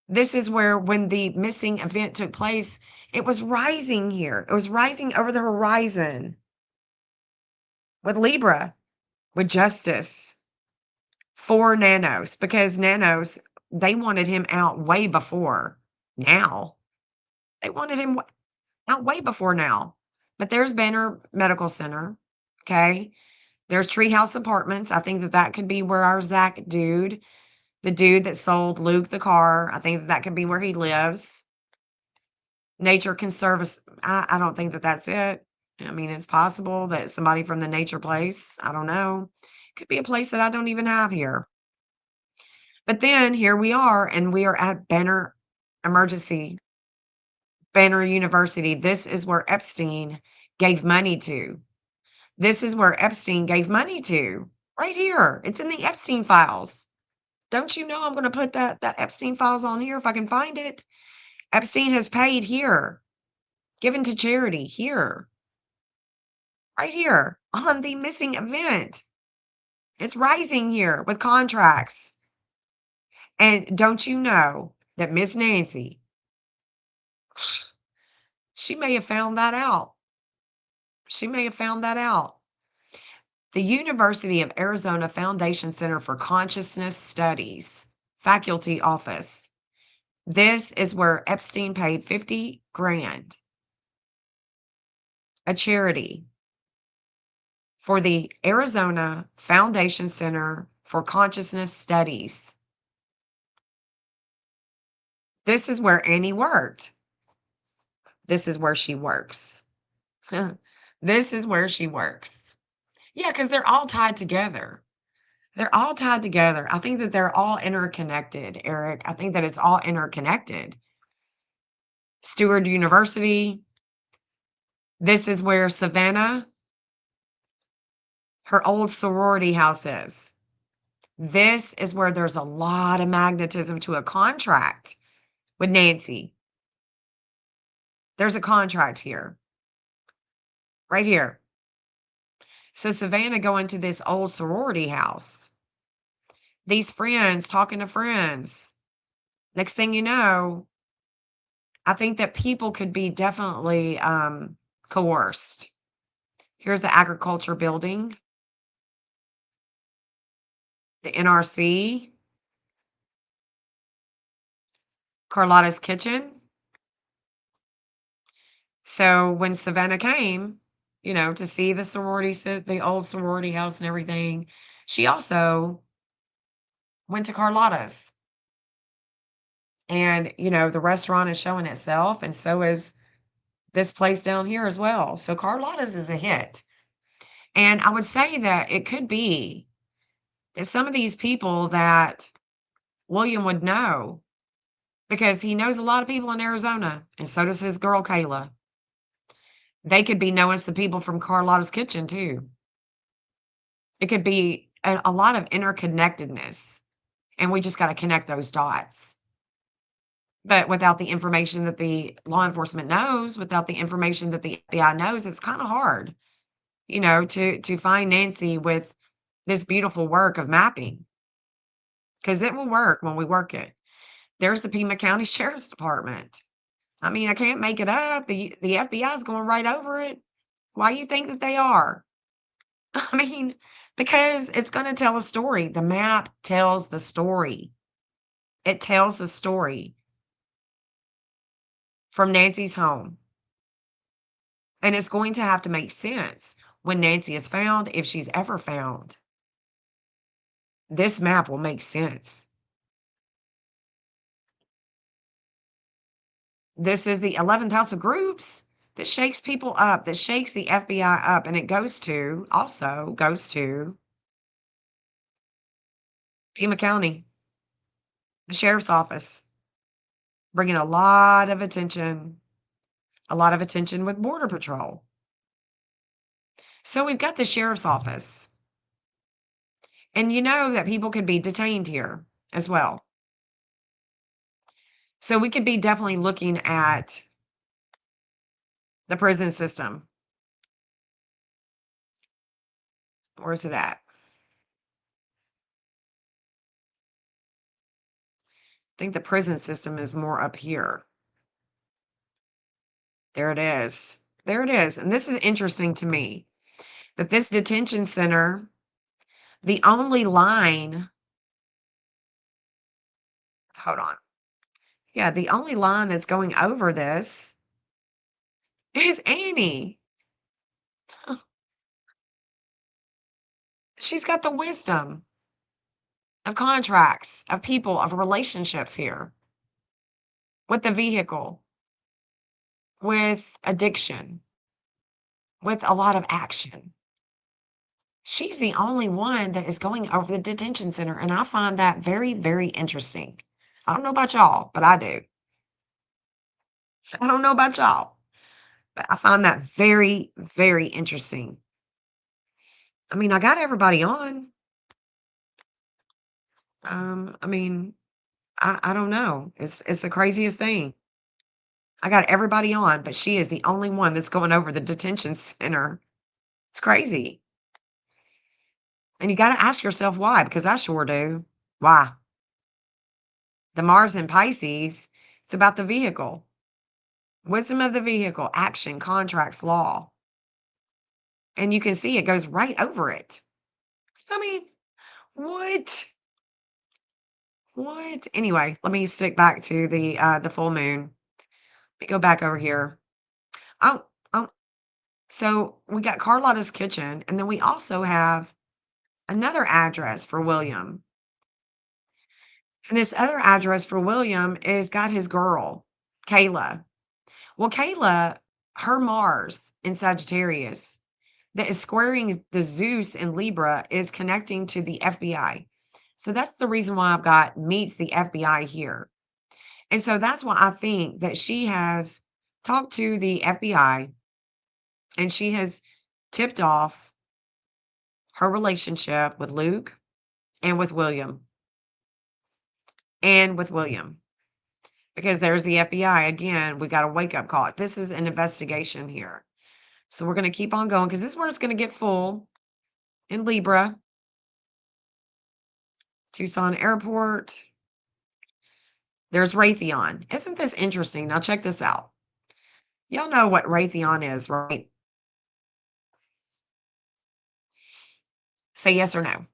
Speaker 2: This is where, when the missing event took place, it was rising here. It was rising over the horizon with Libra, with justice for Nanos, because Nanos, they wanted him out way before now. They wanted him out way before now. But there's Banner Medical Center. Okay. There's Treehouse Apartments. I think that that could be where our Zach dude, the dude that sold Luke the car, I think that that could be where he lives. Nature Conservancy. I don't think that that's it. I mean, it's possible that somebody from the nature place, I don't know, could be a place that I don't even have here. But then here we are, and we are at Banner University. This is where Epstein gave money to. This is where Epstein gave money to. Right here. It's in the Epstein files. Don't you know I'm going to put that Epstein files on here if I can find it? Epstein has paid here, given to charity here, right here on the missing event. It's rising here with contracts. And don't you know that Miss Nancy, she may have found that out. She may have found that out. The University of Arizona Foundation Center for Consciousness Studies, faculty office. This is where Epstein paid 50 grand, a charity, for the Arizona Foundation Center for Consciousness Studies. This is where Annie worked. This is where she works. This is where she works. Yeah, because they're all tied together. They're all tied together. I think that they're all interconnected, Eric. I think that it's all interconnected. Steward University. This is where Savannah, her old sorority house is. This is where there's a lot of magnetism to a contract with Nancy. There's a contract here. Right here. So Savannah going to this old sorority house. These friends talking to friends. Next thing you know, I think that people could be definitely coerced. Here's the agriculture building. The NRC. Carlotta's kitchen. So when Savannah came, to see the old sorority house and everything, she also went to Carlotta's. And, the restaurant is showing itself, and so is this place down here as well. So Carlotta's is a hit. And I would say that it could be that some of these people that William would know, because he knows a lot of people in Arizona, and so does his girl Kayla. They could be knowing some people from Carlotta's kitchen too. It could be a lot of interconnectedness, and we just got to connect those dots. But without the information that the law enforcement knows, without the information that the FBI knows, it's kind of hard, to find Nancy with this beautiful work of mapping. Because it will work when we work it. There's the Pima County Sheriff's Department. I mean, I can't make it up. The FBI is going right over it. Why do you think that they are? I mean, because it's going to tell a story. The map tells the story. It tells the story from Nancy's home. And it's going to have to make sense when Nancy is found, if she's ever found. This map will make sense. This is the 11th house of groups that shakes people up, that shakes the FBI up. And it also goes to Pima County, the sheriff's office, bringing a lot of attention with Border Patrol. So we've got the sheriff's office. And you know that people could be detained here as well. So we could be definitely looking at the prison system. Where's it at? I think the prison system is more up here. There it is. There it is. And this is interesting to me that this detention center, the only line, hold on. Yeah, the only line that's going over this is Annie. She's got the wisdom of contracts, of people, of relationships here with the vehicle, with addiction, with a lot of action. She's the only one that is going over the detention center. And I find that very, very interesting. I don't know about y'all, but I do. I don't know about y'all, but I find that very, very interesting. I mean, I got everybody on. I mean, I don't know. It's the craziest thing. I got everybody on, but she is the only one that's going over the detention center. It's crazy. And you got to ask yourself why, because I sure do. Why? The Mars in Pisces, it's about the vehicle. Wisdom of the vehicle, action, contracts, law. And you can see it goes right over it. I mean, what? What? Anyway, let me stick back to the full moon. Let me go back over here. Oh, so we got Carlotta's kitchen, and then we also have another address for William. And this other address for William is got his girl, Kayla. Well, Kayla, her Mars in Sagittarius that is squaring the Zeus in Libra is connecting to the FBI. So that's the reason why I've got meets the FBI here. And so that's why I think that she has talked to the FBI and she has tipped off her relationship with Luke and with William. Because there's the FBI again. We got a wake up call. This is an investigation here. So we're going to keep on going because this is where it's going to get full in Libra. Tucson Airport. There's Raytheon. Isn't this interesting? Now check this out. Y'all know what Raytheon is, right? Say yes or no.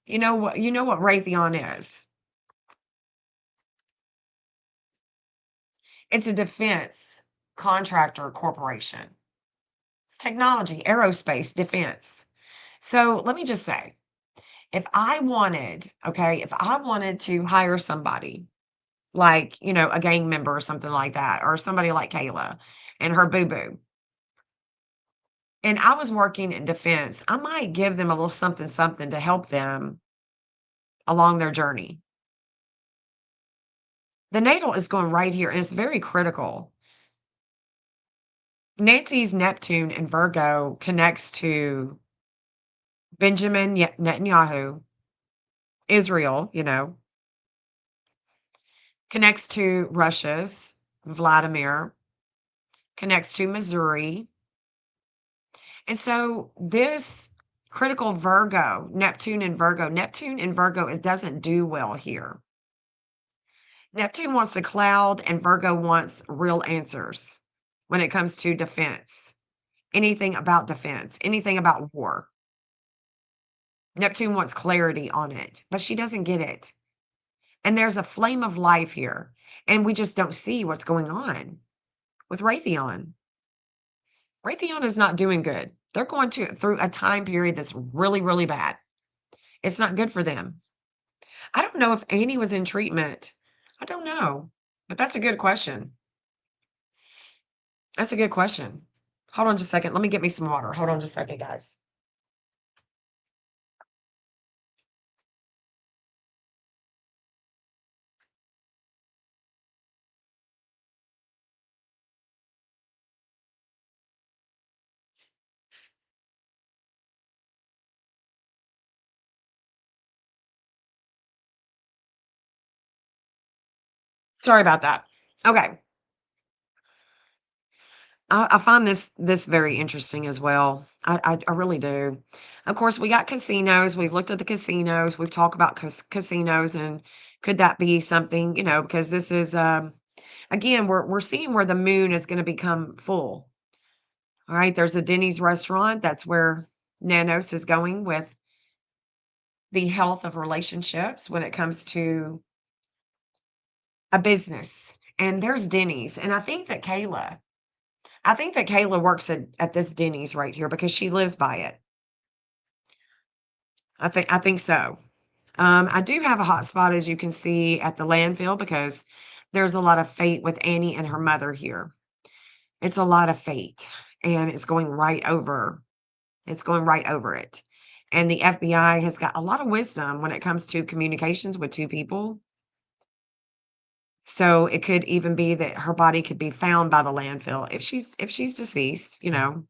Speaker 2: You know what Raytheon is. It's a defense contractor corporation. It's technology, aerospace, defense. So let me just say, if I wanted to hire somebody like, a gang member or something like that, or somebody like Kayla and her boo-boo, and I was working in defense, I might give them a little something to help them along their journey. The natal is going right here, and it's very critical. Nancy's Neptune in Virgo connects to Benjamin Netanyahu, Israel, connects to Russia's Vladimir, connects to Missouri. And so this critical Virgo, Neptune in Virgo, it doesn't do well here. Neptune wants to cloud and Virgo wants real answers when it comes to defense. Anything about defense, anything about war. Neptune wants clarity on it, but she doesn't get it. And there's a flame of life here, and we just don't see what's going on with Raytheon. Raytheon is not doing good. They're going through a time period that's really, really bad. It's not good for them. I don't know if Annie was in treatment. I don't know. But that's a good question. That's a good question. Hold on just a second. Let me get me some water. Hold on just a second, guys. Sorry about that. Okay. I find this very interesting as well. I really do. Of course, we got casinos. We've looked at the casinos. We've talked about casinos, and could that be something? Because this is again, we're seeing where the moon is going to become full. All right, there's a Denny's restaurant. That's where Nanos is going with the health of relationships when it comes to a business. And there's Denny's, and I think that Kayla works at this Denny's right here because she lives by it. I think so. I do have a hot spot, as you can see, at the landfill because there's a lot of fate with Annie and her mother here. It's a lot of fate, and it's going right over. It's going right over it. And the FBI has got a lot of wisdom when it comes to communications with two people. So it could even be that her body could be found by the landfill if she's deceased, and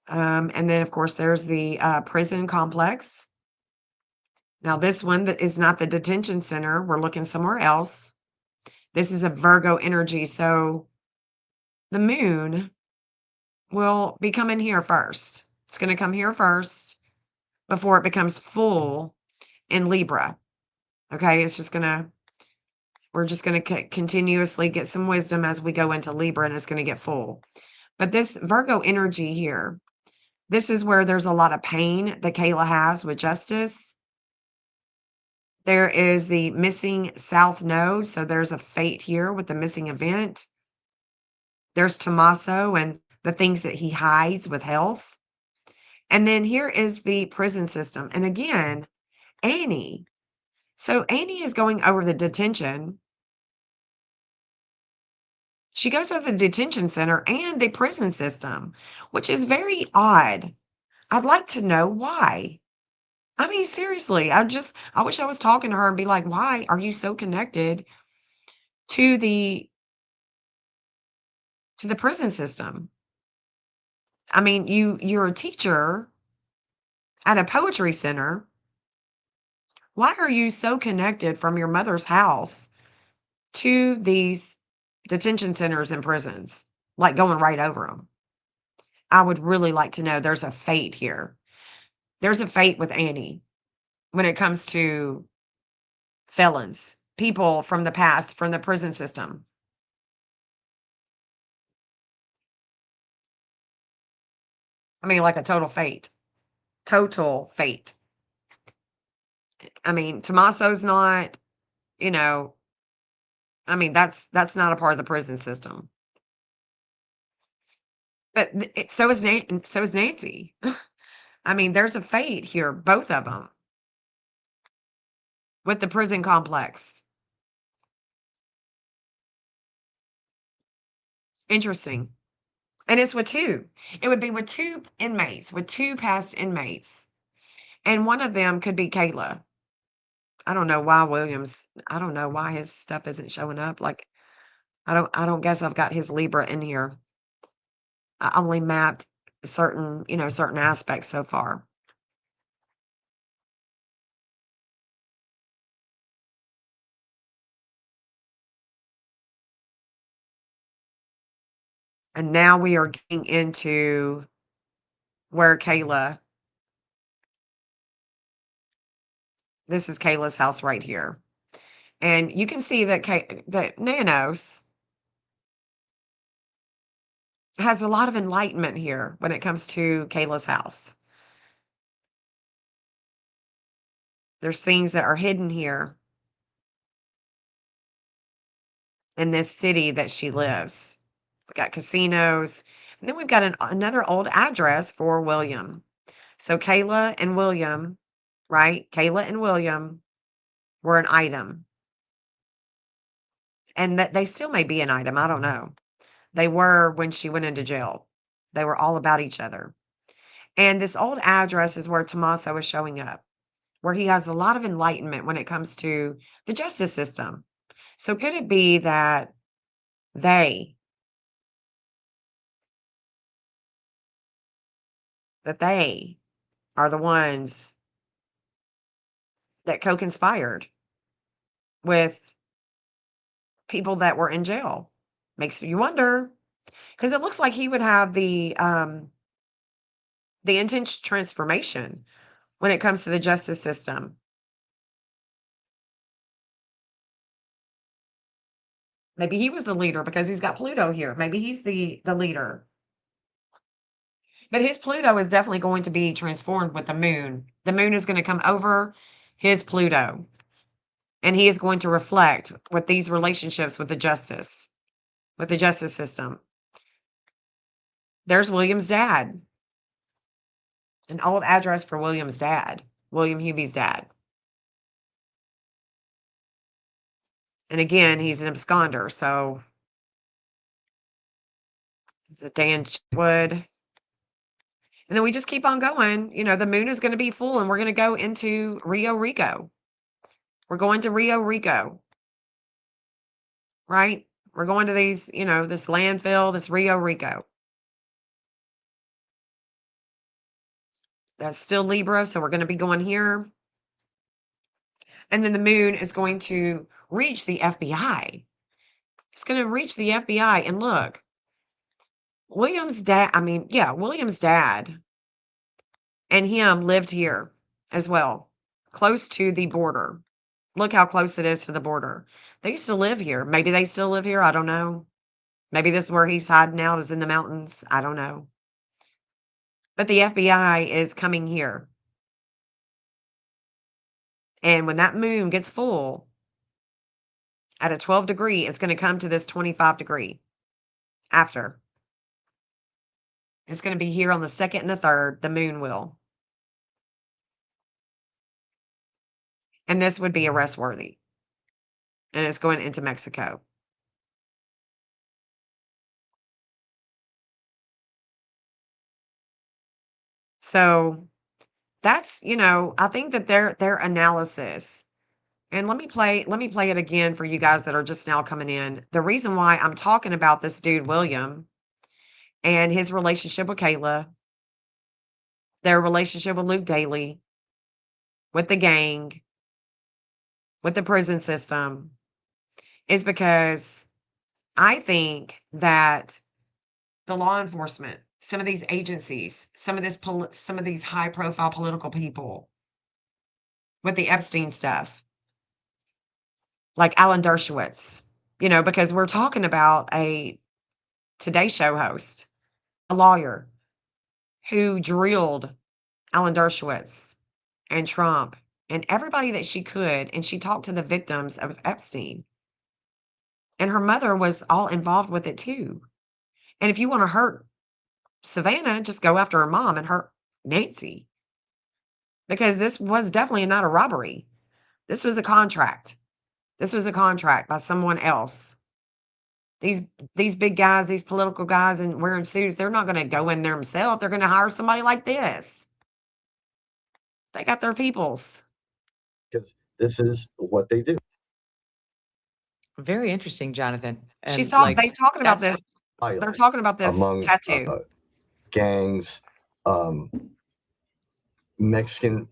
Speaker 2: then, of course, there's the prison complex. Now, this one that is not the detention center. We're looking somewhere else. This is a Virgo energy. So the moon will be coming here first. It's going to come here first before it becomes full in Libra. Okay. We're just going to continuously get some wisdom as we go into Libra, and it's going to get full. But this Virgo energy here, this is where there's a lot of pain that Kayla has with justice. There is the missing South Node. So there's a fate here with the missing event. There's Tommaso and the things that he hides with health. And then here is the prison system. And again, Annie. So Annie is going over the detention. She goes over the detention center and the prison system, which is very odd. I'd like to know why. I mean, seriously, I wish I was talking to her and be like, why are you so connected to the prison system? I mean, you're a teacher at a poetry center. Why are you so connected from your mother's house to these detention centers and prisons, like going right over them? I would really like to know. There's a fate here. There's a fate with Annie when it comes to felons, people from the past, from the prison system. I mean, like a total fate. Total fate. I mean, Tommaso's not, you know, I mean, that's not a part of the prison system. But so is Nancy. I mean, there's a fate here, both of them, with the prison complex. Interesting. And it's with two. It would be with two inmates, with two past inmates. And one of them could be Kayla. I don't know why his stuff isn't showing up. Like, I don't guess I've got his Libra in here. I only mapped certain aspects so far. And now we are getting into where this is Kayla's house right here. And you can see that that Nanos has a lot of enlightenment here when it comes to Kayla's house. There's things that are hidden here in this city that she lives. We've got casinos, and then we've got another old address for William. So Kayla and William, right? Kayla and William were an item. and that they still may be an item. I don't know. They were when she went into jail. They were all about each other. And this old address is where Tommaso is showing up, where he has a lot of enlightenment when it comes to the justice system. So could it be that they are the ones that co-conspired with people that were in jail? Makes you wonder, because it looks like he would have the intense transformation when it comes to the justice system. Maybe he was the leader because he's got Pluto here. Maybe he's the leader. But his Pluto is definitely going to be transformed with the moon. The moon is going to come over his Pluto. And he is going to reflect with these relationships with the justice system. There's William's dad. An old address for William's dad, William Huebee's dad. And again, he's an absconder, so it's a Dan Wood. And then we just keep on going. You know, the moon is going to be full and we're going to go into Rio Rico. We're going to Rio Rico, right? We're going to these, you know, this landfill, this Rio Rico. That's still Libra, so we're going to be going here. And then the moon is going to reach the FBI. It's going to reach the FBI. And look, William's dad and him lived here as well, close to the border. Look how close it is to the border. They used to live here. Maybe they still live here. I don't know. Maybe this is where he's hiding out, is in the mountains. I don't know. But the FBI is coming here. And when that moon gets full at a 12 degree, it's going to come to this 25 degree after. It's going to be here on the 2nd and the 3rd, the moon will. And this would be arrest worthy. And it's going into Mexico. So that's, you know, I think that their analysis. And let me play it again for you guys that are just now coming in. The reason why I'm talking about this dude, William, and his relationship with Kayla, their relationship with Luke Daley, with the gang, with the prison system, is because I think that the law enforcement, some of these agencies, some of these high profile political people with the Epstein stuff, like Alan Dershowitz, you know, because we're talking about a Today Show host, a lawyer who drilled Alan Dershowitz and Trump and everybody that she could. And she talked to the victims of Epstein. And her mother was all involved with it too. And if you want to hurt Savannah, just go after her mom and hurt Nancy. Because this was definitely not a robbery. This was a contract. This was a contract by someone else. These big guys, these political guys and wearing suits, they're not going to go in there themselves. They're going to hire somebody like this. They got their peoples.
Speaker 8: Because this is what they do.
Speaker 7: Very interesting, Jonathan. And
Speaker 2: They talking about
Speaker 7: that's
Speaker 2: this. They're talking about this
Speaker 8: among
Speaker 2: tattoo.
Speaker 8: gangs, Mexican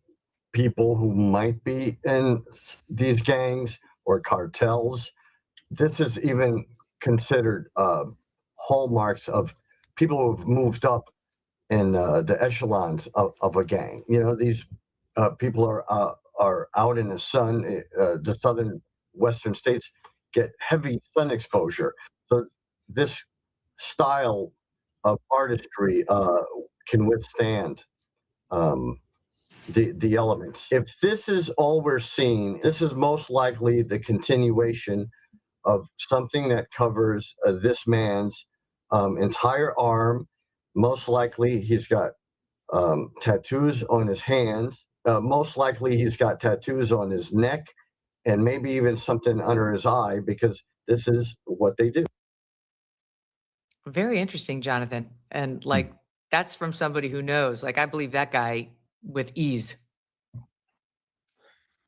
Speaker 8: people who might be in these gangs or cartels. This is even considered hallmarks of people who have moved up in the echelons of a gang. You know, these people are out in the sun. The southern western states get heavy sun exposure. So this style of artistry can withstand the elements. If this is all we're seeing, this is most likely the continuation of something that covers this man's entire arm. Most likely he's got tattoos on his hands. Most likely he's got tattoos on his neck and maybe even something under his eye, because this is what they do.
Speaker 7: Very interesting, Jonathan. And like, that's from somebody who knows. Like, I believe that guy with ease.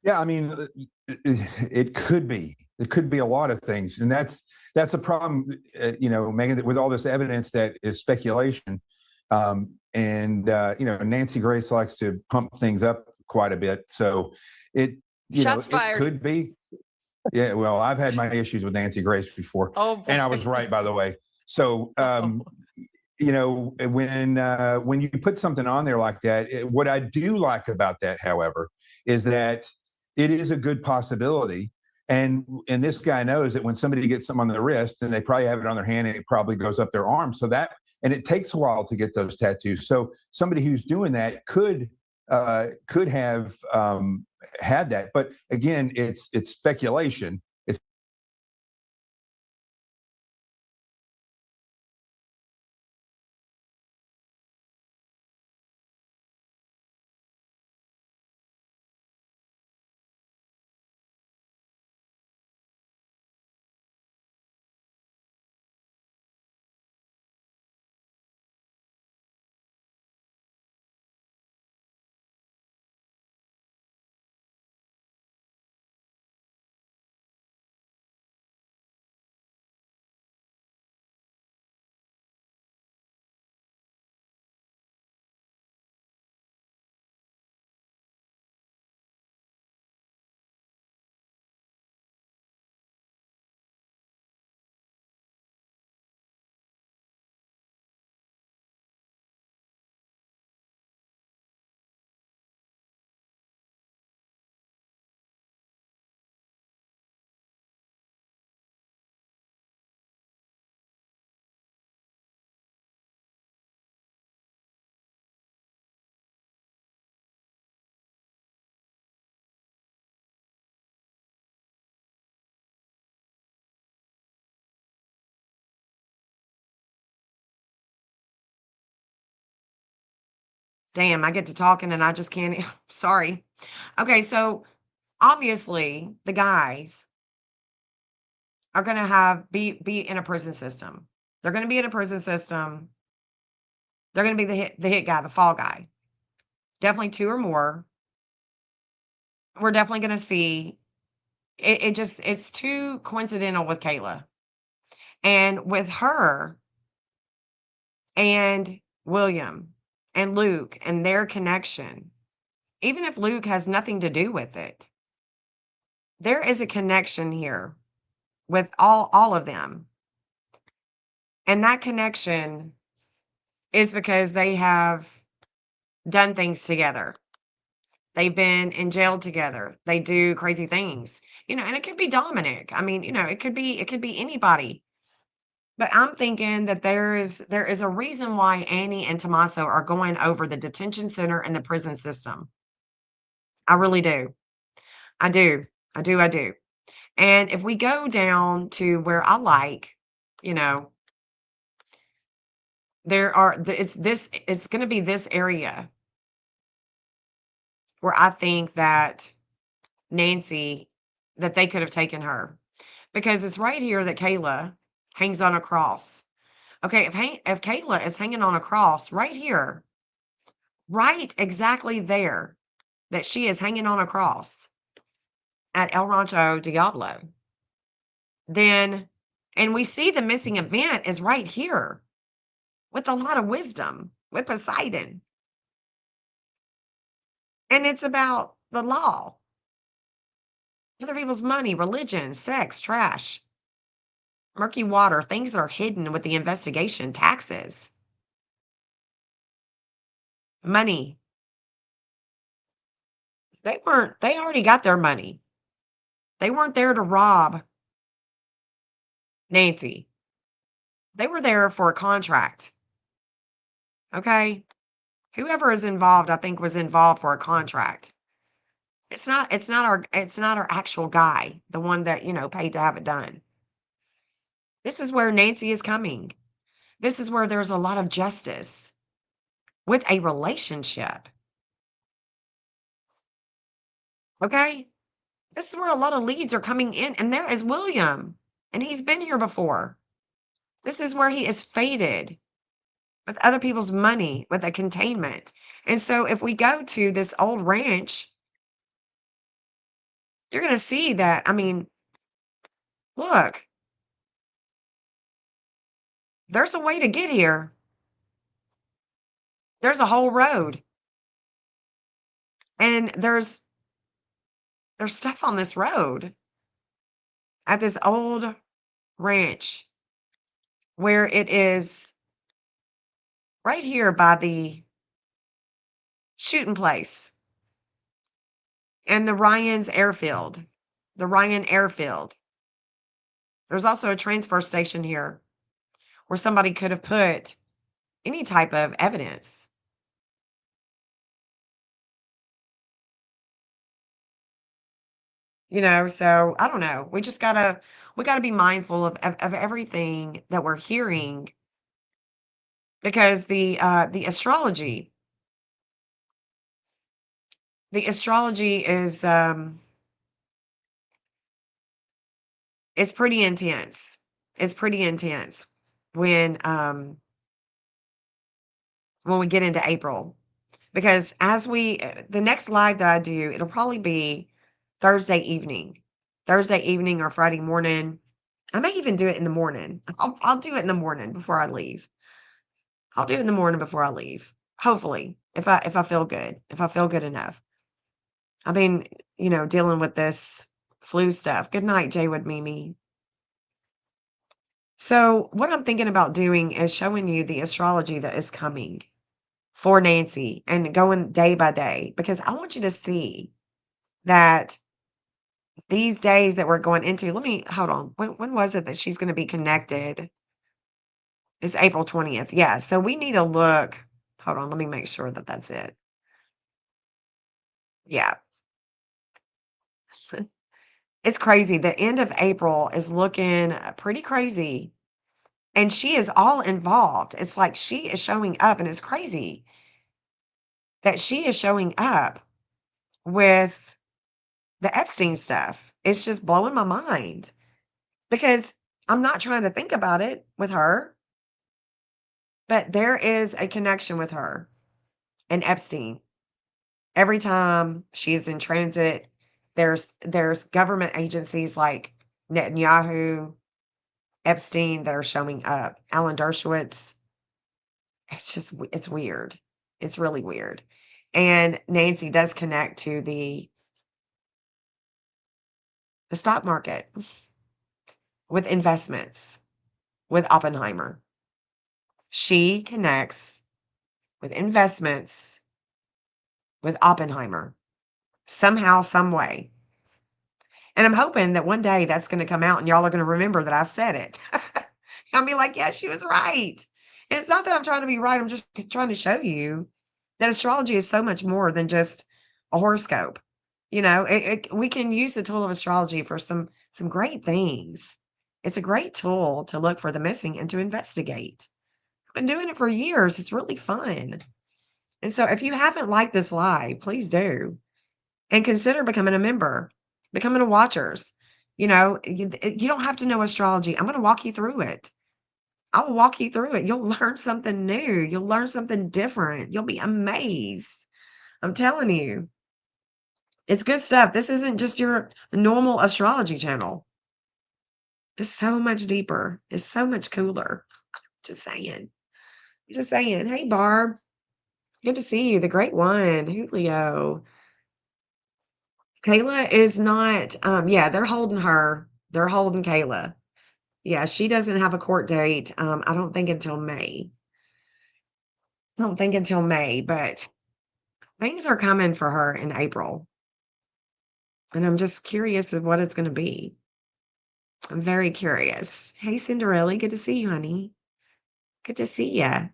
Speaker 9: Yeah, I mean, it could be. It could be a lot of things, and that's a problem. Megan, with all this evidence that is speculation, and Nancy Grace likes to pump things up quite a bit. So it
Speaker 7: Shots fired.
Speaker 9: it could be. Yeah, well, I've had my issues with Nancy Grace before,
Speaker 7: Oh,
Speaker 9: and I was right, by the way. So when you put something on there like that, what I do like about that, however, is that it is a good possibility. And this guy knows that when somebody gets something on their wrist, then they probably have it on their hand and it probably goes up their arm. And it takes a while to get those tattoos. So somebody who's doing that could have had that. But again, it's speculation.
Speaker 2: Damn, I get to talking and I just can't. Sorry. Okay, so obviously the guys are going to be in a prison system. They're going to be in a prison system. They're going to be the hit guy, the fall guy. Definitely two or more. We're definitely going to see it's too coincidental with Kayla. And with her and William and Luke and their connection, even if Luke has nothing to do with it, there is a connection here with all of them. And that connection is because they have done things together. They've been in jail together. They do crazy things. And it could be Dominic. I mean, it could be anybody. But I'm thinking that there is a reason why Annie and Tommaso are going over the detention center and the prison system. I really do. I do. I do. I do. And if we go down to where I like, it's going to be this area where I think that Nancy, that they could have taken her, because it's right here that Kayla hangs on a cross. Okay, if Kayla is hanging on a cross right here, right exactly there, that she is hanging on a cross at El Rancho Diablo, then, and we see the missing event is right here with a lot of wisdom with Poseidon. And it's about the law, other people's money, religion, sex, trash, murky water, things that are hidden with the investigation, taxes, money. They already got their money. They weren't there to rob Nancy. They were there for a contract. Okay? Whoever is involved, I think, was involved for a contract. It's not our actual guy, the one that, paid to have it done. This is where Nancy is coming. This is where there's a lot of justice with a relationship. Okay? This is where a lot of leads are coming in. And there is William, and he's been here before. This is where he is faded with other people's money, with a containment. And so if we go to this old ranch, you're going to see that, I mean, look, there's a way to get here. There's a whole road. And there's stuff on this road at this old ranch where it is right here by the shooting place and the Ryan's airfield, the Ryan airfield. There's also a transfer station here where somebody could have put any type of evidence. So I don't know. We gotta be mindful of everything that we're hearing, because the astrology is it's pretty intense. It's pretty intense when we get into April, because the next live that I do, it'll probably be Thursday evening or Friday morning. I may even do it in the morning. I'll do it in the morning before I leave. I'll do it in the morning before I leave. Hopefully, if I feel good, if I feel good enough. I've been, dealing with this flu stuff. Good night, Jaywood Mimi. So what I'm thinking about doing is showing you the astrology that is coming for Nancy and going day by day, because I want you to see that these days that we're going into, hold on. When was it that she's going to be connected? It's April 20th. Yeah. So we need to look. Hold on. Let me make sure that that's it. Yeah. It's crazy. The end of April is looking pretty crazy. And she is all involved. It's like she is showing up, and it's crazy that she is showing up with the Epstein stuff. It's just blowing my mind, because I'm not trying to think about it with her, but there is a connection with her and Epstein. Every time she's in transit, there's government agencies like Netanyahu, Epstein that are showing up. Alan Dershowitz. It's weird. It's really weird. And Nancy does connect to the stock market with investments with Oppenheimer. She connects with investments with Oppenheimer somehow, some way. And I'm hoping that one day that's going to come out and y'all are going to remember that I said it. I'll be like, yeah, she was right. And it's not that I'm trying to be right. I'm just trying to show you that astrology is so much more than just a horoscope. We can use the tool of astrology for some great things. It's a great tool to look for the missing and to investigate. I've been doing it for years. It's really fun. And so if you haven't liked this live, please do. And consider becoming a member, becoming a watchers. You don't have to know astrology. I'm going to walk you through it. I will walk you through it. You'll learn something new. You'll learn something different. You'll be amazed. I'm telling you. It's good stuff. This isn't just your normal astrology channel. It's so much deeper. It's so much cooler. Just saying. Just saying. Hey, Barb. Good to see you. The great one. Julio. Kayla is not, yeah, they're holding her. They're holding Kayla. Yeah, she doesn't have a court date. I don't think until May. But things are coming for her in April. And I'm just curious of what it's going to be. I'm very curious. Hey, Cinderella, good to see you, honey. Good to see ya.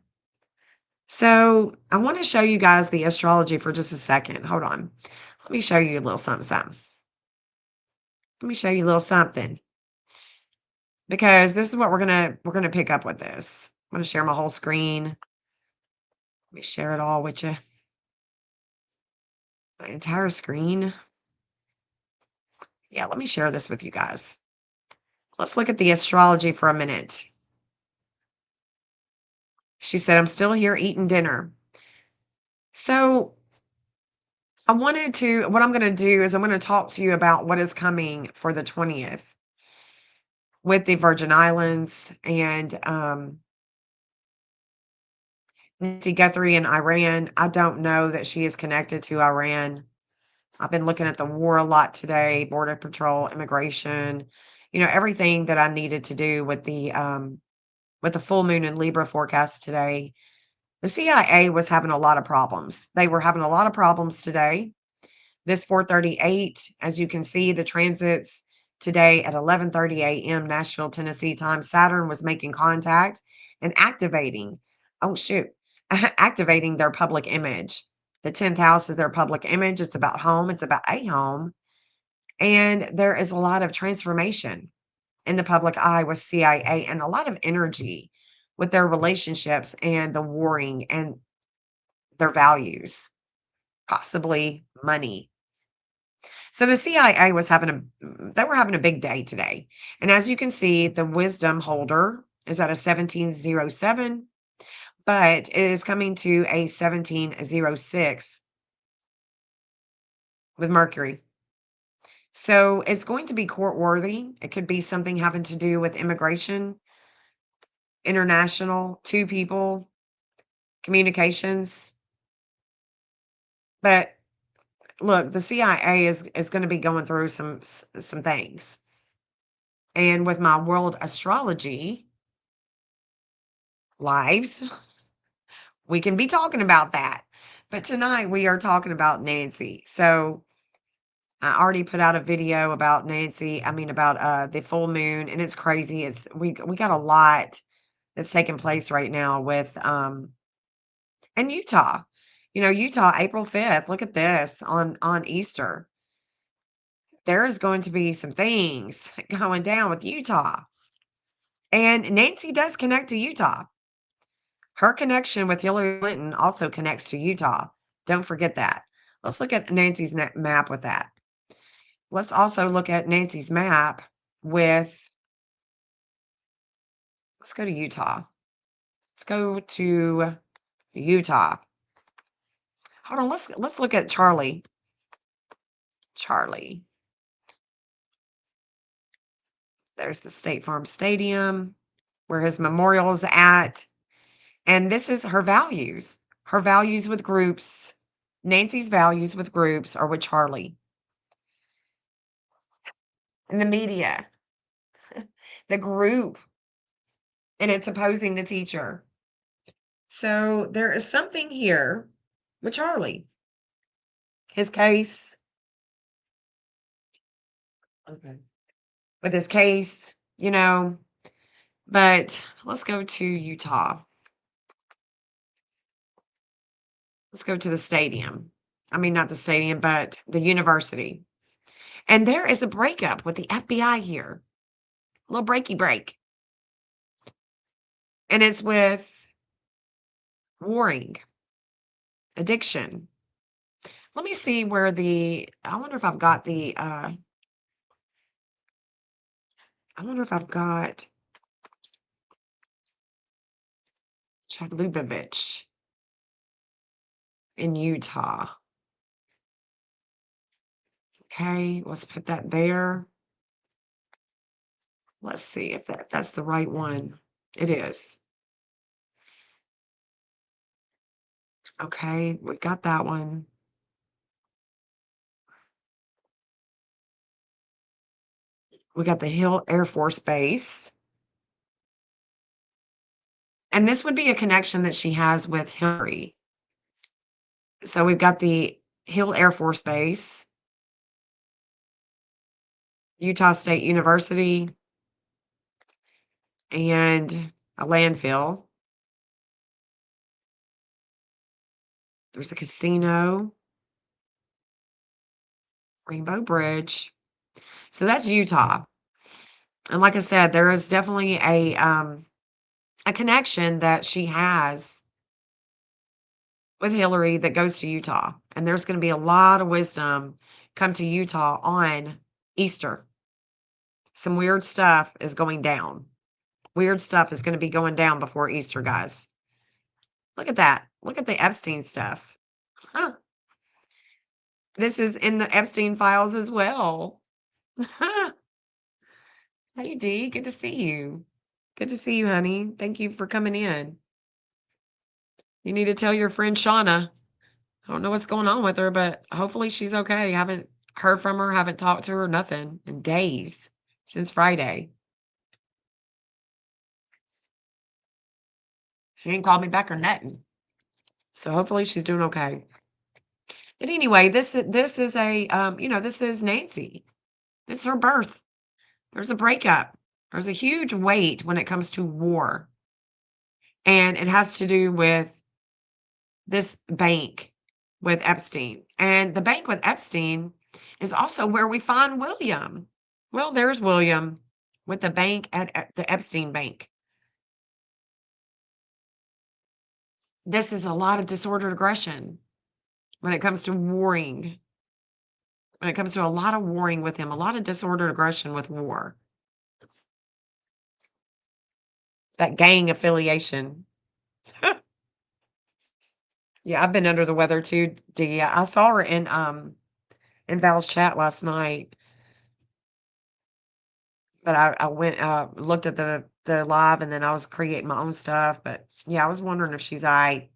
Speaker 2: So I want to show you guys the astrology for just a second. Hold on. Let me show you a little something. Let me show you a little something. Because this is what we're gonna pick up with this. I'm gonna share my whole screen. Let me share it all with you. My entire screen. Yeah, let me share this with you guys. Let's look at the astrology for a minute. She said, I'm still here eating dinner. So what I'm going to do is I'm going to talk to you about what is coming for the 20th with the Virgin Islands and Nancy Guthrie in Iran. I don't know that she is connected to Iran. I've been looking at the war a lot today, Border Patrol, immigration, everything that I needed to do with the full moon and Libra forecast today. The CIA was having a lot of problems. They were having a lot of problems today. This 4:38, as you can see, the transits today at 11:30 a.m. Nashville, Tennessee time. Saturn was making contact and activating. Oh shoot, activating their public image. The 10th house is their public image. It's about home. It's about a home. And there is a lot of transformation in the public eye with CIA and a lot of energy with their relationships and the warring and their values, possibly money. So the CIA they were having a big day today. And as you can see, the wisdom holder is at a 1707, but it is coming to a 1706 with Mercury. So it's going to be court worthy. It could be something having to do with immigration, international, two people, communications. But look, the CIA is going to be going through some things. And with my world astrology lives, we can be talking about that. But tonight we are talking about Nancy. So I already put out a video about Nancy. I mean about the full moon, and it's crazy. We got a lot that's taking place right now with in Utah. Utah, April 5th. Look at this on Easter. There is going to be some things going down with Utah. And Nancy does connect to Utah. Her connection with Hillary Clinton also connects to Utah. Don't forget that. Let's look at Nancy's map with that. Let's also look at Nancy's map with, let's go to Utah. Let's go to Utah. Hold on, let's look at Charlie. Charlie. There's the State Farm Stadium where his memorial is at. And this is her values. Her values with groups. Nancy's values with groups are with Charlie. And the media. The group. And it's opposing the teacher. So there is something here with Charlie. His case. Okay. With his case, But let's go to Utah. Let's go to the stadium. I mean, not the stadium, but the university. And there is a breakup with the FBI here. A little breaky break. And it's with warring, addiction. Let me see where I wonder if I've got Chad Lubavitch in Utah. Okay, let's put that there. Let's see if that's the right one. It is. Okay, we've got that one. We got the Hill Air Force Base. And this would be a connection that she has with Hillary. So we've got the Hill Air Force Base, Utah State University, and a landfill. There's a casino, Rainbow Bridge. So that's Utah. And like I said, there is definitely a connection that she has with Hillary that goes to Utah. And there's going to be a lot of wisdom come to Utah on Easter. Some weird stuff is going down. Weird stuff is going to be going down before Easter, guys. Look at that. Look at the Epstein stuff. Huh. This is in the Epstein files as well. Hey, Dee, good to see you. Good to see you, honey. Thank you for coming in. You need to tell your friend Shauna. I don't know what's going on with her, but hopefully she's okay. Haven't heard from her, haven't talked to her, nothing in days since Friday. She ain't called me back or nothing. So hopefully she's doing okay. But anyway, this is a this is Nancy. This is her birth. There's a breakup. There's a huge weight when it comes to war. And it has to do with this bank with Epstein. And the bank with Epstein is also where we find William. Well, there's William with the bank at the Epstein bank. This is a lot of disordered aggression when it comes to warring. When it comes to a lot of warring with him, a lot of disordered aggression with war. That gang affiliation. Yeah, I've been under the weather too, Dee. I saw her in Val's chat last night. But I went looked at the live, and then I was creating my own stuff. But yeah, I was wondering if she's I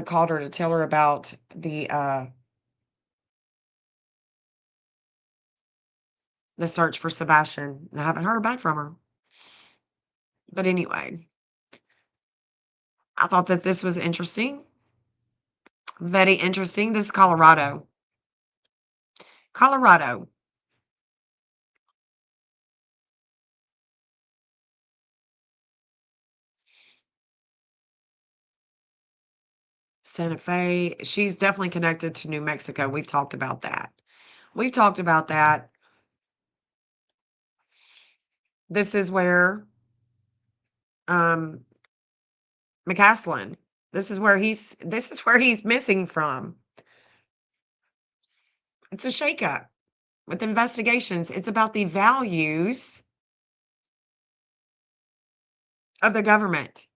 Speaker 2: called her to tell her about the search for Sebastian. I haven't heard back from her. But anyway, I thought that this was interesting. Very interesting. This is Colorado. Colorado. Santa Fe. She's definitely connected to New Mexico. We've talked about that. We've talked about that. This is where McCaslin. This is where he's missing from. It's a shakeup with investigations. It's about the values of the government.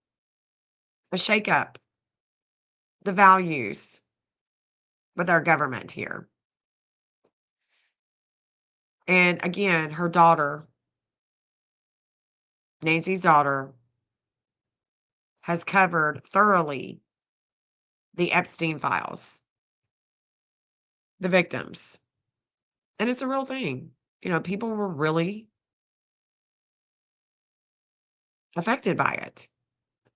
Speaker 2: A shakeup. The values with our government here. And again, her daughter, Nancy's daughter, has covered thoroughly the Epstein files, the victims. And it's a real thing. People were really affected by it.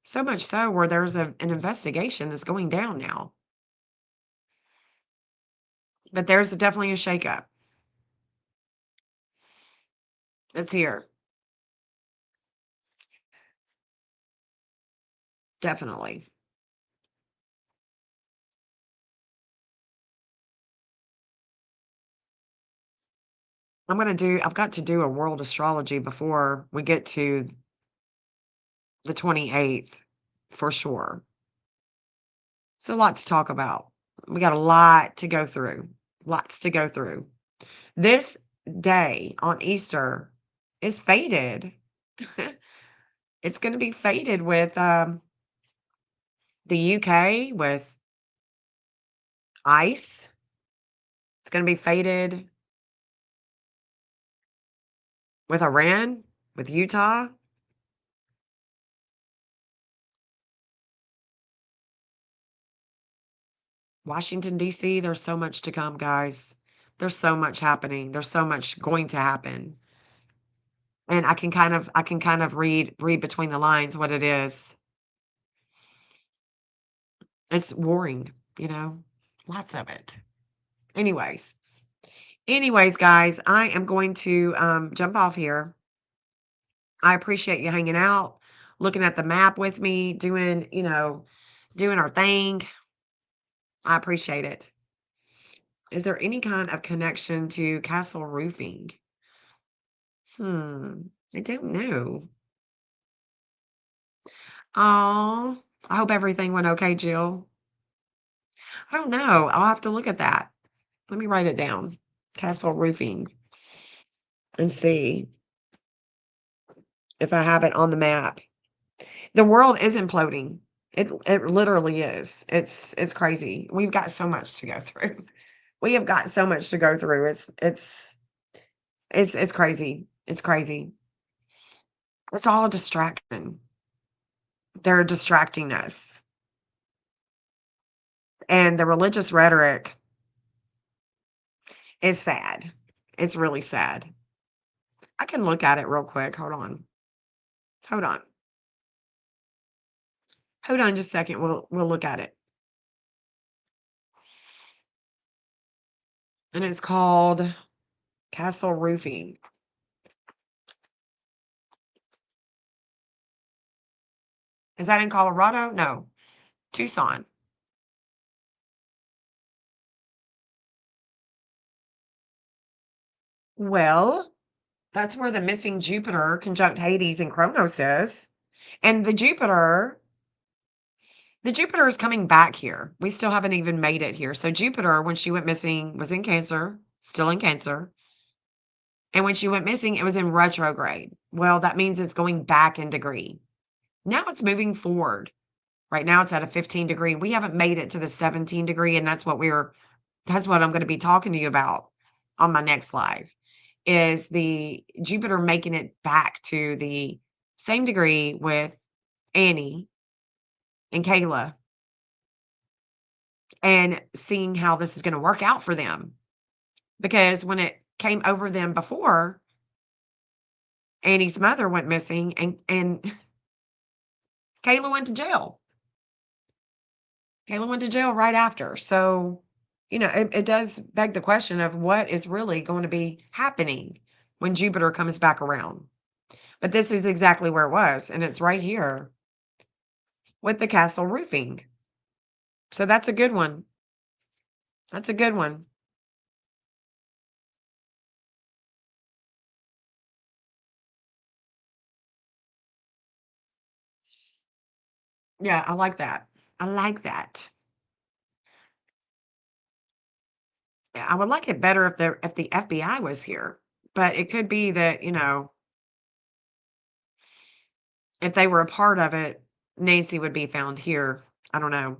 Speaker 2: So much so where there's an investigation that's going down now. But there's definitely a shakeup. It's here. Definitely. I've got to do a world astrology before we get to the 28th for sure. It's a lot to talk about. We got a lot to go through. Lots to go through. This day on Easter is fated. It's going to be fated with the UK, with ICE. It's going to be fated with Iran, with Utah. Washington, D.C., there's so much to come, guys. There's so much happening. There's so much going to happen. And I can kind of read between the lines what it is. It's warring, lots of it. Anyways, guys, I am going to jump off here. I appreciate you hanging out, looking at the map with me, doing our thing. I appreciate it. Is there any kind of connection to Castle Roofing? I don't know. Oh, I hope everything went okay, Jill. I don't know. I'll have to look at that. Let me write it down. Castle roofing and see if I have it on the map. The world is imploding. It literally is. It's crazy. We've got so much to go through. We have got so much to go through. It's crazy. It's crazy. It's all a distraction. They're distracting us. And the religious rhetoric is sad. It's really sad. I can look at it real quick. Hold on. Hold on. Hold on just a second. We'll look at it. And it's called Castle Roofing. Is that in Colorado? No. Tucson. Well, that's where the missing Jupiter conjunct Hades and Kronos is. And the Jupiter is coming back here. We still haven't even made it here. So Jupiter, when she went missing, was in Cancer, still in Cancer. And when she went missing, it was in retrograde. Well, that means it's going back in degree. Now it's moving forward. Right now it's at a 15 degree. We haven't made it to the 17 degree, and that's what I'm going to be talking to you about on my next live, is the Jupiter making it back to the same degree with Annie and Kayla, and seeing how this is going to work out for them. Because when it came over them before, Annie's mother went missing and Kayla went to jail. Kayla went to jail right after. So, it does beg the question of what is really going to be happening when Jupiter comes back around. But this is exactly where it was. And it's right here with the castle roofing. So that's a good one. That's a good one. Yeah, I like that. I like that. Yeah, I would like it better if the FBI was here. But it could be that, if they were a part of it, Nancy would be found here. I don't know.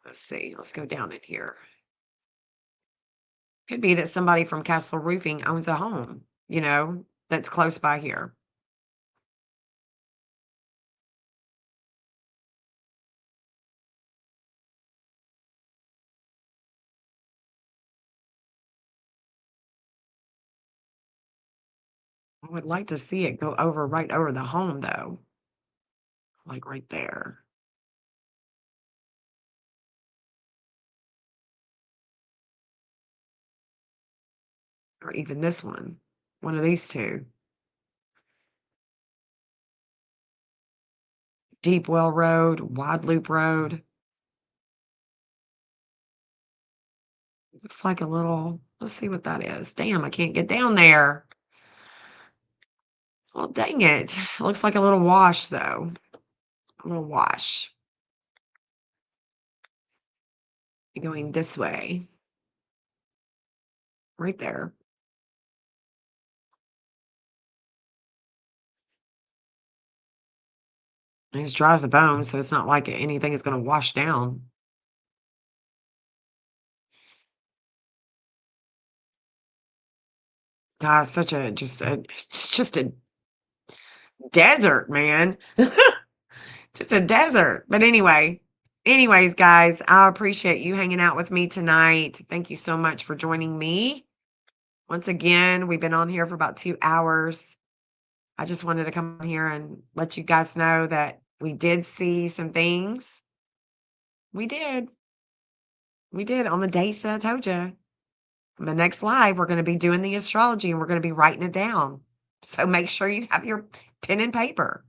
Speaker 2: Let's see. Let's go down in here. Could be that somebody from Castle Roofing owns a home, that's close by here. I would like to see it go right over the home, though. Like right there. Or even this one. One of these two. Deep Well Road, Wide Loop Road. Looks like a little, let's see what that is. Damn, I can't get down there. Well, dang it. It looks like a little wash, though. A little wash. Going this way. Right there. And it's dry as a bone, so it's not like anything is going to wash down. God, it's just a desert, man. Just a desert. But anyways, guys, I appreciate you hanging out with me tonight. Thank you so much for joining me. Once again, we've been on here for about 2 hours. I just wanted to come here and let you guys know that we did see some things. We did. We did on the dates that I told you. On the next live, we're going to be doing the astrology and we're going to be writing it down. So make sure you have your pen and paper.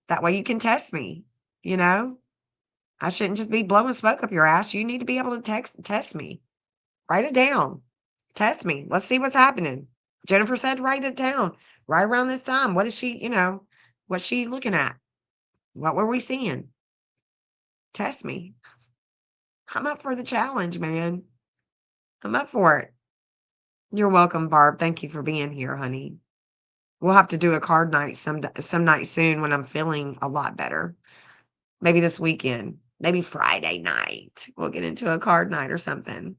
Speaker 2: That way you can test me. I shouldn't just be blowing smoke up your ass. You need to be able to test me. Write it down. Test me. Let's see what's happening. Jennifer said write it down. Right around this time. What is she, what's she looking at? What were we seeing? Test me. I'm up for the challenge, man. I'm up for it. You're welcome, Barb. Thank you for being here, honey. We'll have to do a card night some night soon when I'm feeling a lot better. Maybe this weekend. Maybe Friday night. We'll get into a card night or something.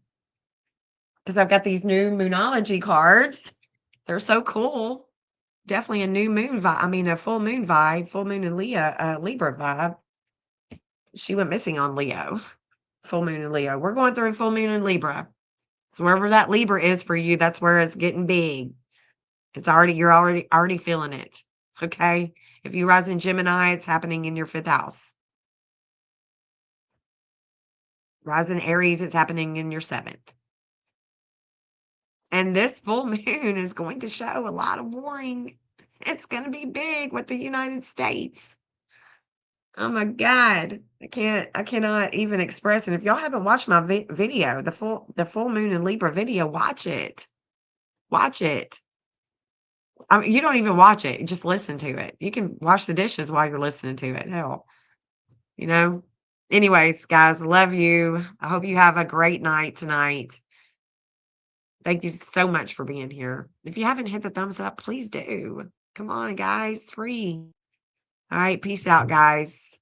Speaker 2: Because I've got these new Moonology cards. They're so cool. Definitely a new moon vibe. I mean, a full moon vibe. Full moon and Libra vibe. She went missing on Leo. Full moon and Leo. We're going through full moon and Libra. So wherever that Libra is for you, that's where it's getting big. You're already feeling it. Okay. If you rise in Gemini, it's happening in your 5th house. Rise in Aries, it's happening in your 7th. And this full moon is going to show a lot of warring. It's going to be big with the United States. Oh my God. I cannot even express. And if y'all haven't watched my video, the full moon and Libra video, watch it. Watch it. I mean, you don't even watch it. Just listen to it. You can wash the dishes while you're listening to it. Hell, anyways, guys, love you. I hope you have a great night tonight. Thank you so much for being here. If you haven't hit the thumbs up, please do. Come on, guys. It's free. All right. Peace out, guys.